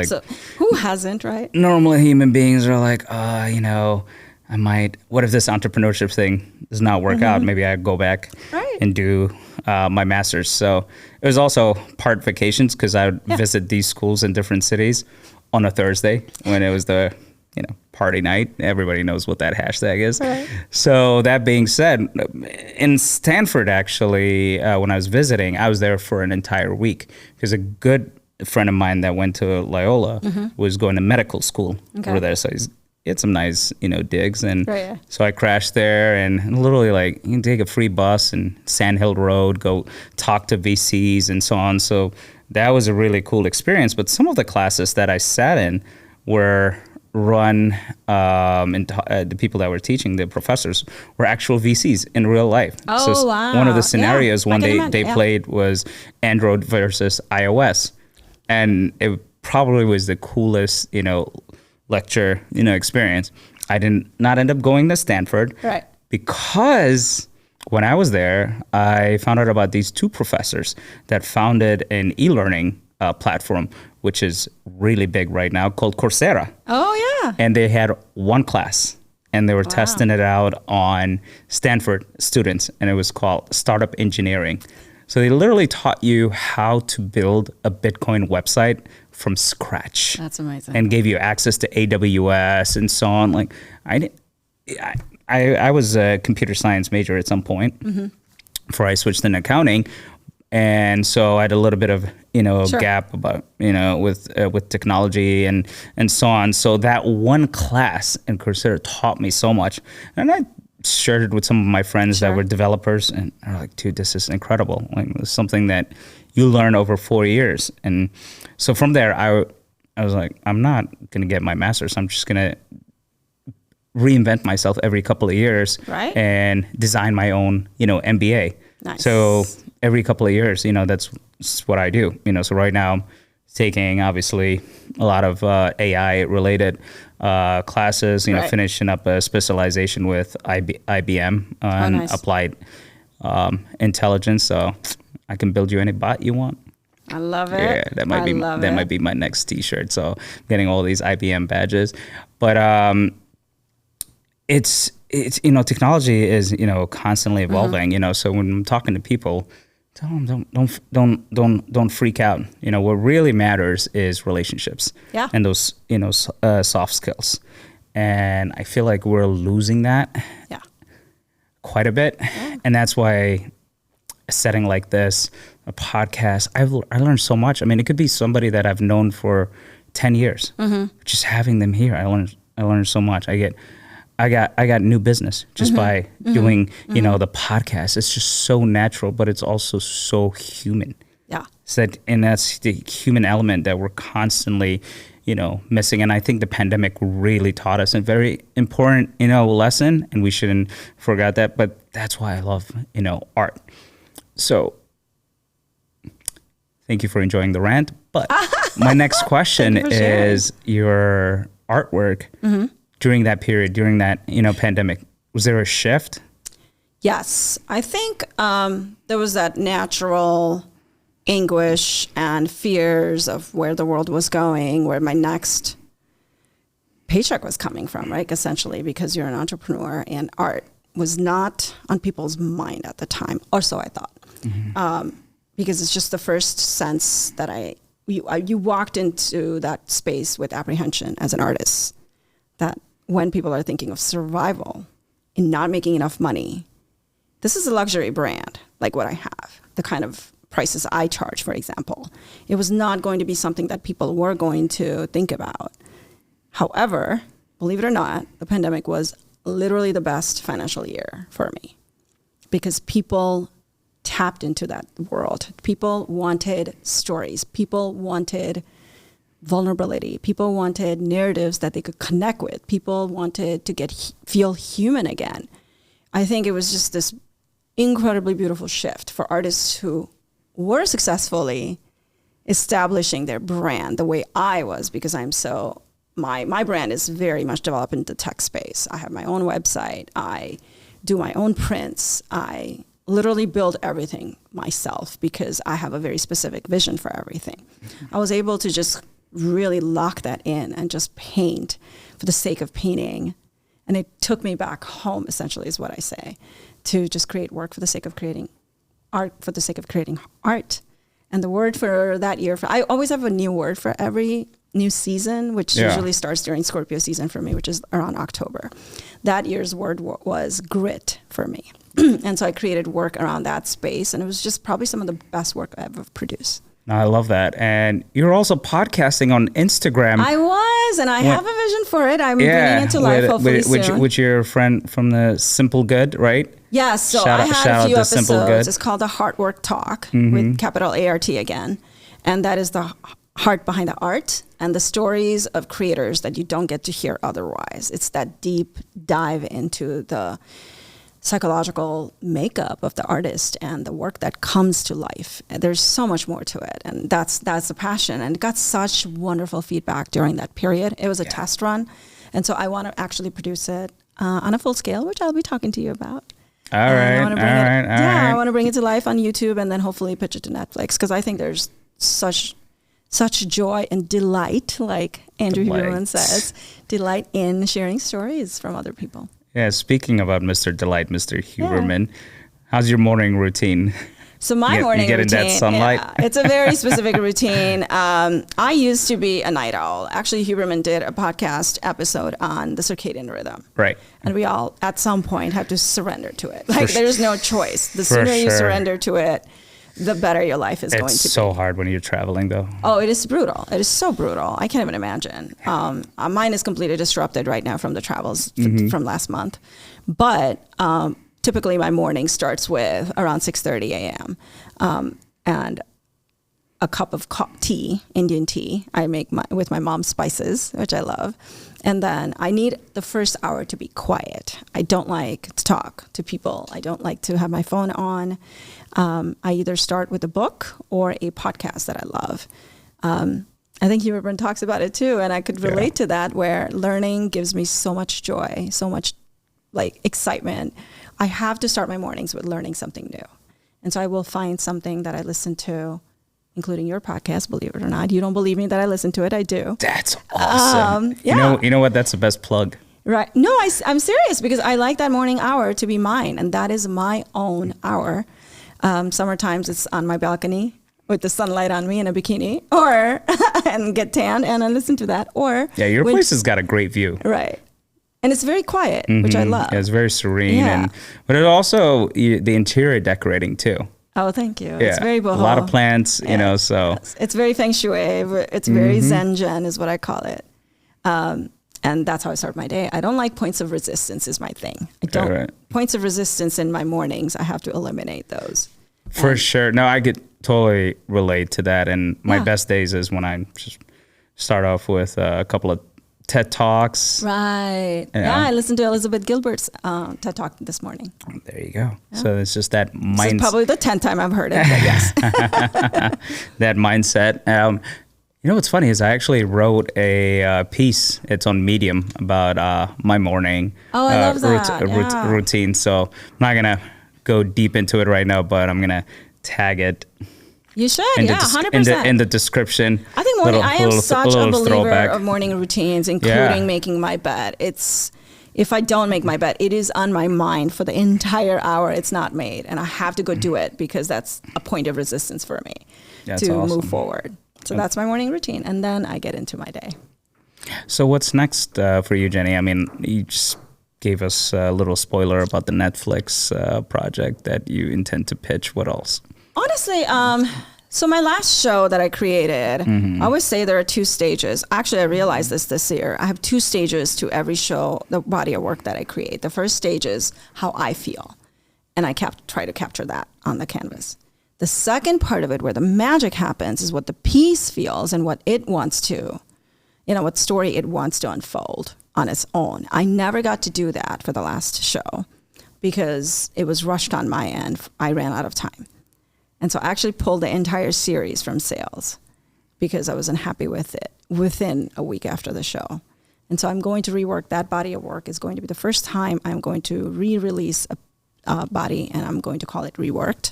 Speaker 2: So who hasn't, right?
Speaker 1: Normally human beings are like, I might. What if this entrepreneurship thing does not work out? Maybe I go back and do my master's. So it was also part vacations because I would visit these schools in different cities on a Thursday when it was the party night. Everybody knows what that hashtag is.
Speaker 2: Right.
Speaker 1: So that being said, in Stanford, actually, when I was visiting, I was there for an entire week because a good friend of mine that went to Loyola was going to medical school over there. So he had some nice, digs. And so I crashed there and literally you can take a free bus and Sand Hill Road, go talk to VCs and so on. So that was a really cool experience. But some of the classes that I sat in were run, and the people that were teaching, the professors, were actual VCs in real life.
Speaker 2: Oh,
Speaker 1: so
Speaker 2: wow.
Speaker 1: One of the scenarios when they
Speaker 2: imagine,
Speaker 1: played was Android versus iOS. And it probably was the coolest, lecture, experience. I did not end up going to Stanford.
Speaker 2: Right.
Speaker 1: Because when I was there, I found out about these two professors that founded an e-learning platform, which is really big right now, called Coursera.
Speaker 2: Oh, yeah.
Speaker 1: And they had one class, and they were testing it out on Stanford students, and it was called Startup Engineering. So they literally taught you how to build a Bitcoin website from scratch.
Speaker 2: That's amazing.
Speaker 1: And gave you access to AWS and so on. I was a computer science major at some point before I switched into accounting. And so I had a little bit of, gap about, with technology and so on. So that one class in Coursera taught me so much. And I shared it with some of my friends that were developers, and they're like, dude, this is incredible. It's something that you learn over 4 years. And so from there, I was like, I'm not going to get my master's. I'm just going to reinvent myself every couple of years and design my own, MBA.
Speaker 2: Nice.
Speaker 1: So every couple of years, that's what I do. So right now I'm taking obviously a lot of AI related classes, finishing up a specialization with IBM on applied intelligence. So I can build you any bot you want.
Speaker 2: I love it.
Speaker 1: Yeah, that might be my next T-shirt. So getting all these IBM badges, but it's technology is constantly evolving. So when I'm talking to people, tell them don't freak out. What really matters is relationships.
Speaker 2: Yeah.
Speaker 1: And those soft skills. And I feel like we're losing that.
Speaker 2: Yeah.
Speaker 1: Quite a bit. Yeah. And that's why a setting like this, a podcast, I learned so much. I mean, it could be somebody that I've known for 10 years. Just having them here, I learned so much. I got new business just by doing, the podcast. It's just so natural, but it's also so human.
Speaker 2: Yeah.
Speaker 1: And that's the human element that we're constantly, missing. And I think the pandemic really taught us a very important, lesson, and we shouldn't forget that. But that's why I love, art. So thank you for enjoying the rant. But my next question is your artwork. During that period, during that pandemic, was there a shift?
Speaker 2: Yes, I think there was that natural anguish and fears of where the world was going, where my next paycheck was coming from, right? Essentially, because you're an entrepreneur, and art was not on people's mind at the time, or so I thought, because it's just the first sense that you walked into that space with apprehension as an artist, that when people are thinking of survival and not making enough money, this is a luxury brand, like what I have, the kind of prices I charge, for example. It was not going to be something that people were going to think about. However, believe it or not, the pandemic was literally the best financial year for me because people tapped into that world. People wanted stories. People wanted vulnerability. People wanted narratives that they could connect with. People wanted to feel human again. I think it was just this incredibly beautiful shift for artists who were successfully establishing their brand the way I was, because I'm so, my brand is very much developed in the tech space. I have my own website. I do my own prints. I literally build everything myself because I have a very specific vision for everything. I was able to just really lock that in and just paint for the sake of painting. And it took me back home, essentially, is what I say, to just create work for the sake of creating art, for the sake of creating art. And the word for that year, I always have a new word for every new season, which usually starts during Scorpio season for me, which is around October. That year's word was grit for me. And so I created work around that space, and it was just probably some of the best work I ever produced.
Speaker 1: I love that. And you're also podcasting on Instagram.
Speaker 2: I was, and I have a vision for it. I'm bringing it to life hopefully soon.
Speaker 1: With your friend from the Simple Good, right?
Speaker 2: Yeah, so I had a few episodes. It's called the Heart Work Talk with capital ART again. And that is the heart behind the art and the stories of creators that you don't get to hear otherwise. It's that deep dive into the psychological makeup of the artist and the work that comes to life. There's so much more to it, and that's the passion. And it got such wonderful feedback during that period. It was a test run, and so I want to actually produce it on a full scale, which I'll be talking to you about.
Speaker 1: All right.
Speaker 2: I want to bring it to life on YouTube, and then hopefully pitch it to Netflix, because I think there's such joy and delight, like Andrew Huberman says, delight in sharing stories from other people.
Speaker 1: Yeah, speaking about Mr. Delight, Mr. Huberman, how's your morning routine?
Speaker 2: So my morning routine,
Speaker 1: you get in that sunlight?
Speaker 2: It's a very specific routine. I used to be a night owl. Actually, Huberman did a podcast episode on the circadian rhythm.
Speaker 1: Right.
Speaker 2: And we all, at some point, have to surrender to it. Like, there's no choice. The sooner you surrender to it, the better your life is going to be. It's so
Speaker 1: hard when you're traveling, though.
Speaker 2: Oh, it is brutal. It is so brutal. I can't even imagine. Mine is completely disrupted right now from the travels from last month. But typically my morning starts with around 6:30 a.m. And a cup of tea, Indian tea. I make with my mom's spices, which I love. And then I need the first hour to be quiet. I don't like to talk to people. I don't like to have my phone on. I either start with a book or a podcast that I love. I think Huberman talks about it too, and I could relate to that, where learning gives me so much joy, so much like excitement. I have to start my mornings with learning something new. And so I will find something that I listen to, including your podcast, believe it or not. You don't believe me that I listen to it. I do.
Speaker 1: That's awesome. You know what? That's the best plug.
Speaker 2: Right. No, I'm serious, because I like that morning hour to be mine, and that is my own hour. Summertimes it's on my balcony with the sunlight on me in a bikini, or and get tan, and I listen to that. Or
Speaker 1: your place has got a great view.
Speaker 2: Right. And it's very quiet, which I love.
Speaker 1: Yeah, it's very serene, but it also the interior decorating too.
Speaker 2: Oh, thank you. Yeah. It's very boho.
Speaker 1: A lot of plants, you know, so.
Speaker 2: It's very feng shui. It's very zen is what I call it. And that's how I start my day. I don't like points of resistance is my thing. I don't. Points of resistance in my mornings, I have to eliminate those.
Speaker 1: For sure. No, I could totally relate to that. And my best days is when I just start off with a couple of TED Talks.
Speaker 2: Right. Yeah, I listened to Elizabeth Gilbert's TED Talk this morning.
Speaker 1: There you go. Yeah. So it's just that mindset.
Speaker 2: This is probably the 10th time I've heard it, but yes.
Speaker 1: That mindset. You know what's funny is I actually wrote a piece. It's on Medium about my morning
Speaker 2: I love that.
Speaker 1: Routine. So I'm not going to go deep into it right now, but I'm going to tag it.
Speaker 2: You should, 100%.
Speaker 1: In the description.
Speaker 2: I think I am such a believer of morning routines, including making my bed. If I don't make my bed, it is on my mind for the entire hour it's not made. And I have to go do it, because that's a point of resistance for me move forward. So that's my morning routine. And then I get into my day.
Speaker 1: So what's next for you, Jenny? I mean, you just gave us a little spoiler about the Netflix project that you intend to pitch. What else?
Speaker 2: Honestly, so my last show that I created, I always say there are 2 stages. Actually, I realized this year. I have 2 stages to every show, the body of work that I create. The first stage is how I feel, and I try to capture that on the canvas. The second part of it, where the magic happens, is what the piece feels and what it wants to, what story it wants to unfold on its own. I never got to do that for the last show because it was rushed on my end. I ran out of time. And so I actually pulled the entire series from sales because I wasn't happy with it within a week after the show. And so I'm going to rework that body of work. Is going to be the first time I'm going to re-release a body, and I'm going to call it Reworked.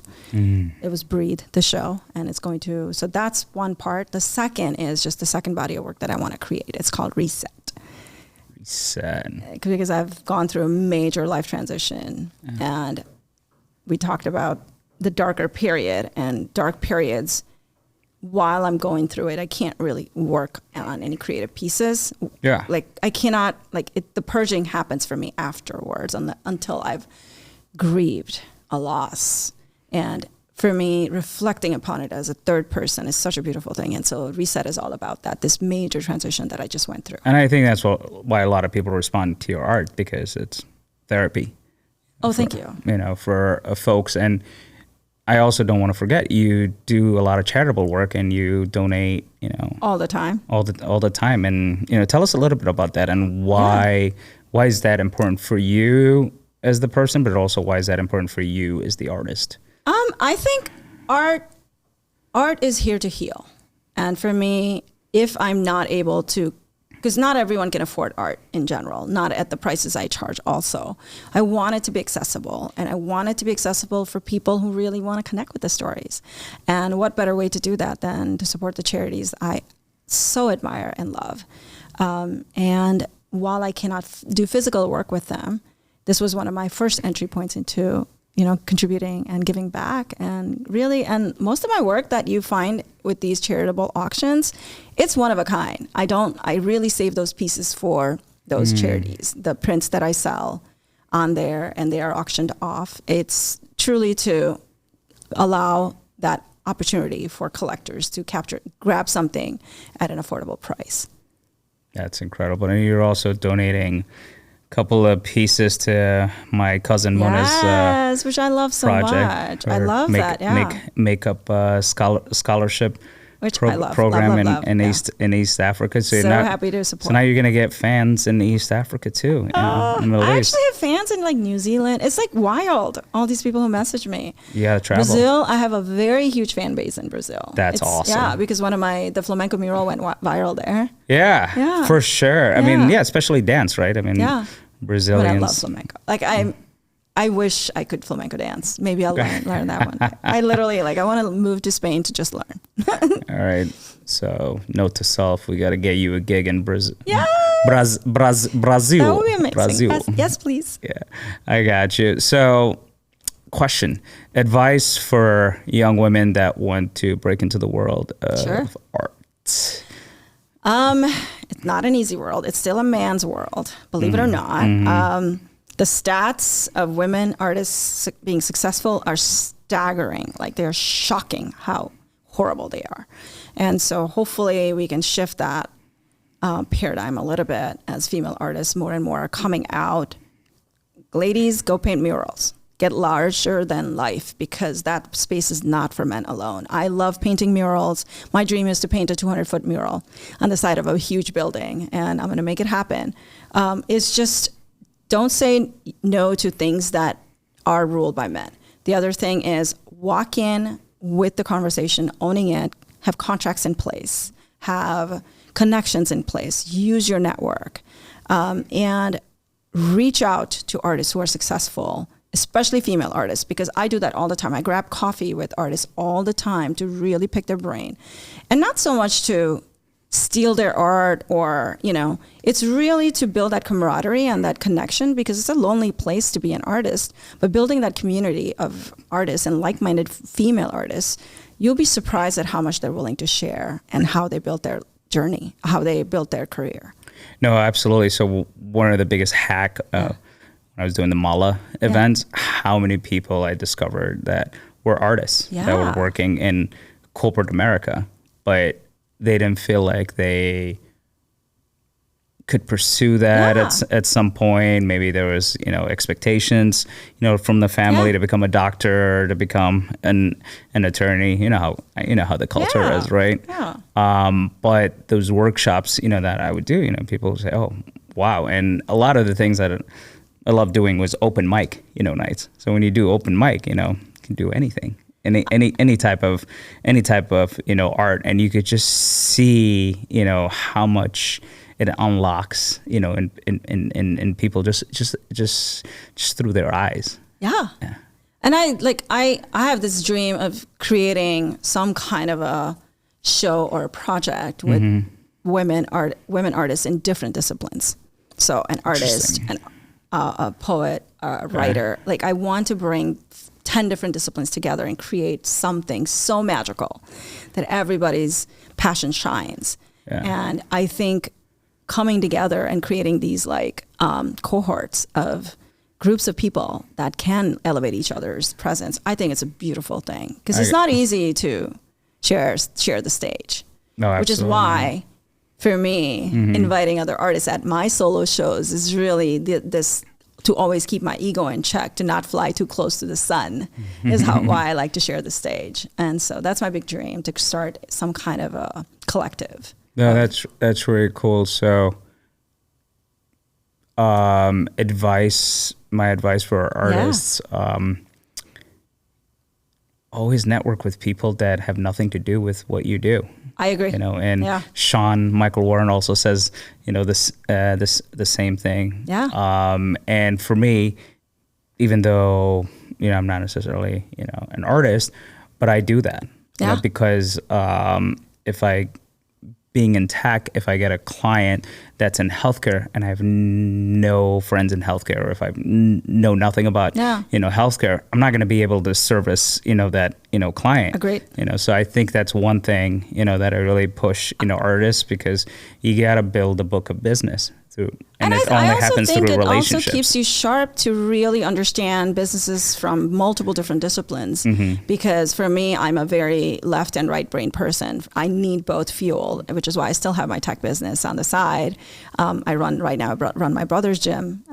Speaker 2: It was Breathe, the show, and it's going to, so that's one part. The second is just the second body of work that I want to create. It's called Reset. Because I've gone through a major life transition, and we talked about the darker period, and dark periods while I'm going through it, I can't really work on any creative pieces.
Speaker 1: Yeah.
Speaker 2: Like I cannot, the purging happens for me afterwards until I've grieved a loss. And for me, reflecting upon it as a third person is such a beautiful thing. And so Reset is all about that, this major transition that I just went through.
Speaker 1: And I think that's why a lot of people respond to your art, because it's therapy.
Speaker 2: Oh, thank you.
Speaker 1: You know, for folks. And I also don't want to forget, you do a lot of charitable work and you donate, you know,
Speaker 2: all the time.
Speaker 1: All the time. And, you know, tell us a little bit about that and why is that important for you as the person, but also why is that important for you as the artist?
Speaker 2: I think art is here to heal. And for me, if I'm not able to, because not everyone can afford art in general, not at the prices I charge also. I want it to be accessible, and I want it to be accessible for people who really want to connect with the stories. And what better way to do that than to support the charities I so admire and love. And while I cannot do physical work with them, this was one of my first entry points into, you know, contributing and giving back. And really, and most of my work that you find with these charitable auctions, it's one of a kind. I really save those pieces for those charities, the prints that I sell on there and they are auctioned off. It's truly to allow that opportunity for collectors to grab something at an affordable price.
Speaker 1: That's incredible. And you're also donating couple of pieces to my cousin Mona's
Speaker 2: which I love so
Speaker 1: project,
Speaker 2: much. I love that. Yeah,
Speaker 1: makeup scholarship
Speaker 2: which I love.
Speaker 1: program
Speaker 2: love.
Speaker 1: in East Africa.
Speaker 2: So happy to support.
Speaker 1: So now you're gonna get fans in East Africa too.
Speaker 2: I actually have fans in like New Zealand. It's like wild. All these people who message me.
Speaker 1: You gotta travel.
Speaker 2: Brazil, I have a very huge fan base in Brazil.
Speaker 1: That's awesome.
Speaker 2: Yeah, because the flamenco mural went viral there.
Speaker 1: Yeah, for sure. I mean, especially dance, right? I mean, Brazilians.
Speaker 2: But I love flamenco. Like I wish I could flamenco dance. Maybe I'll learn that one. I literally I want to move to Spain to just learn.
Speaker 1: All right. So note to self, we got to get you a gig in Brazil.
Speaker 2: Yeah.
Speaker 1: Brazil.
Speaker 2: That would be amazing.
Speaker 1: Brazil.
Speaker 2: Yes, please.
Speaker 1: Yeah, I got you. So question, advice for young women that want to break into the world of art.
Speaker 2: It's not an easy world. It's still a man's world, believe it or not. The stats of women artists being successful are staggering. Like they're shocking how horrible they are. And so hopefully we can shift that paradigm a little bit as female artists more and more are coming out. Ladies, go paint murals. Get larger than life, because that space is not for men alone. I love painting murals. My dream is to paint a 200-foot mural on the side of a huge building, and I'm going to make it happen. It's just, don't say no to things that are ruled by men. The other thing is walk in with the conversation, owning it, have contracts in place, have connections in place, use your network, and reach out to artists who are successful, especially female artists, because I do that all the time. I grab coffee with artists all the time to really pick their brain. And not so much to steal their art or, it's really to build that camaraderie and that connection, because it's a lonely place to be an artist. But building that community of artists and like-minded female artists, you'll be surprised at how much they're willing to share and how they built their journey, how they built their career.
Speaker 1: No, absolutely. So one of the biggest hack when I was doing the Mala events, how many people I discovered that were artists that were working in corporate America, but they didn't feel like they could pursue that at some point. Maybe there was, expectations, from the family to become a doctor, to become an attorney. You know how the culture is, right? Yeah. But those workshops, that I would do, people would say, "Oh, wow!" And a lot of the things that I love doing was open mic, nights. So when you do open mic, you can do anything. Any type of art, and you could just see how much it unlocks in people just through their eyes.
Speaker 2: Yeah. And I have this dream of creating some kind of a show or a project with women artists in different disciplines. So an artist, a poet, a writer. Like I want to bring 10 different disciplines together and create something so magical that everybody's passion shines. Yeah. And I think coming together and creating these like cohorts of groups of people that can elevate each other's presence, I think it's a beautiful thing, because it's not easy to share the stage. No, which is why, for me, inviting other artists at my solo shows is really this to always keep my ego in check, to not fly too close to the sun, is why I like to share the stage. And so that's my big dream, to start some kind of a collective.
Speaker 1: No, that's really cool. So, my advice for artists, always network with people that have nothing to do with what you do.
Speaker 2: I agree.
Speaker 1: And Sean Michael Warren also says, this the same thing.
Speaker 2: Yeah.
Speaker 1: And for me, even though I'm not necessarily an artist, but I do that. Because being in tech, if I get a client that's in healthcare and I have no friends in healthcare, or if I know nothing about, healthcare, I'm not going to be able to service, that, client.
Speaker 2: Agreed.
Speaker 1: So I think that's one thing, that I really push, artists, because you got to build a book of business through, and it only happens through relationships.
Speaker 2: It also keeps you sharp to really understand businesses from multiple different disciplines. Because for me, I'm a very left and right brain person. I need both fuel, which is why I still have my tech business on the side. I run my brother's gym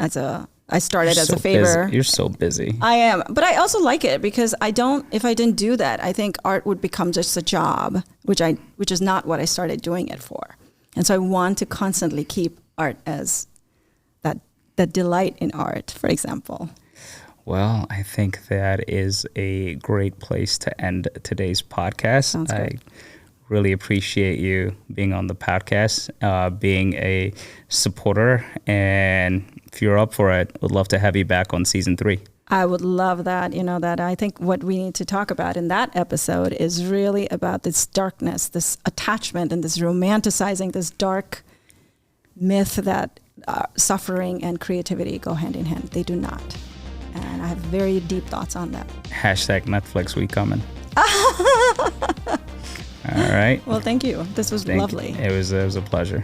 Speaker 2: I started as a favor.
Speaker 1: Busy. You're so busy.
Speaker 2: I am, but I also like it, because if I didn't do that, I think art would become just a job, which is not what I started doing it for. And so I want to constantly keep art as that delight in art, for example.
Speaker 1: Well, I think that is a great place to end today's podcast.
Speaker 2: Sounds good.
Speaker 1: I really appreciate you being on the podcast, being a supporter, and if you're up for it, would love to have you back on season 3.
Speaker 2: I would love that. That I think what we need to talk about in that episode is really about this darkness, this attachment, and this romanticizing this dark myth that suffering and creativity go hand in hand. They do not. And I have very deep thoughts on that.
Speaker 1: Hashtag Netflix week coming. All right.
Speaker 2: Well, thank you. This was lovely.
Speaker 1: It was a pleasure.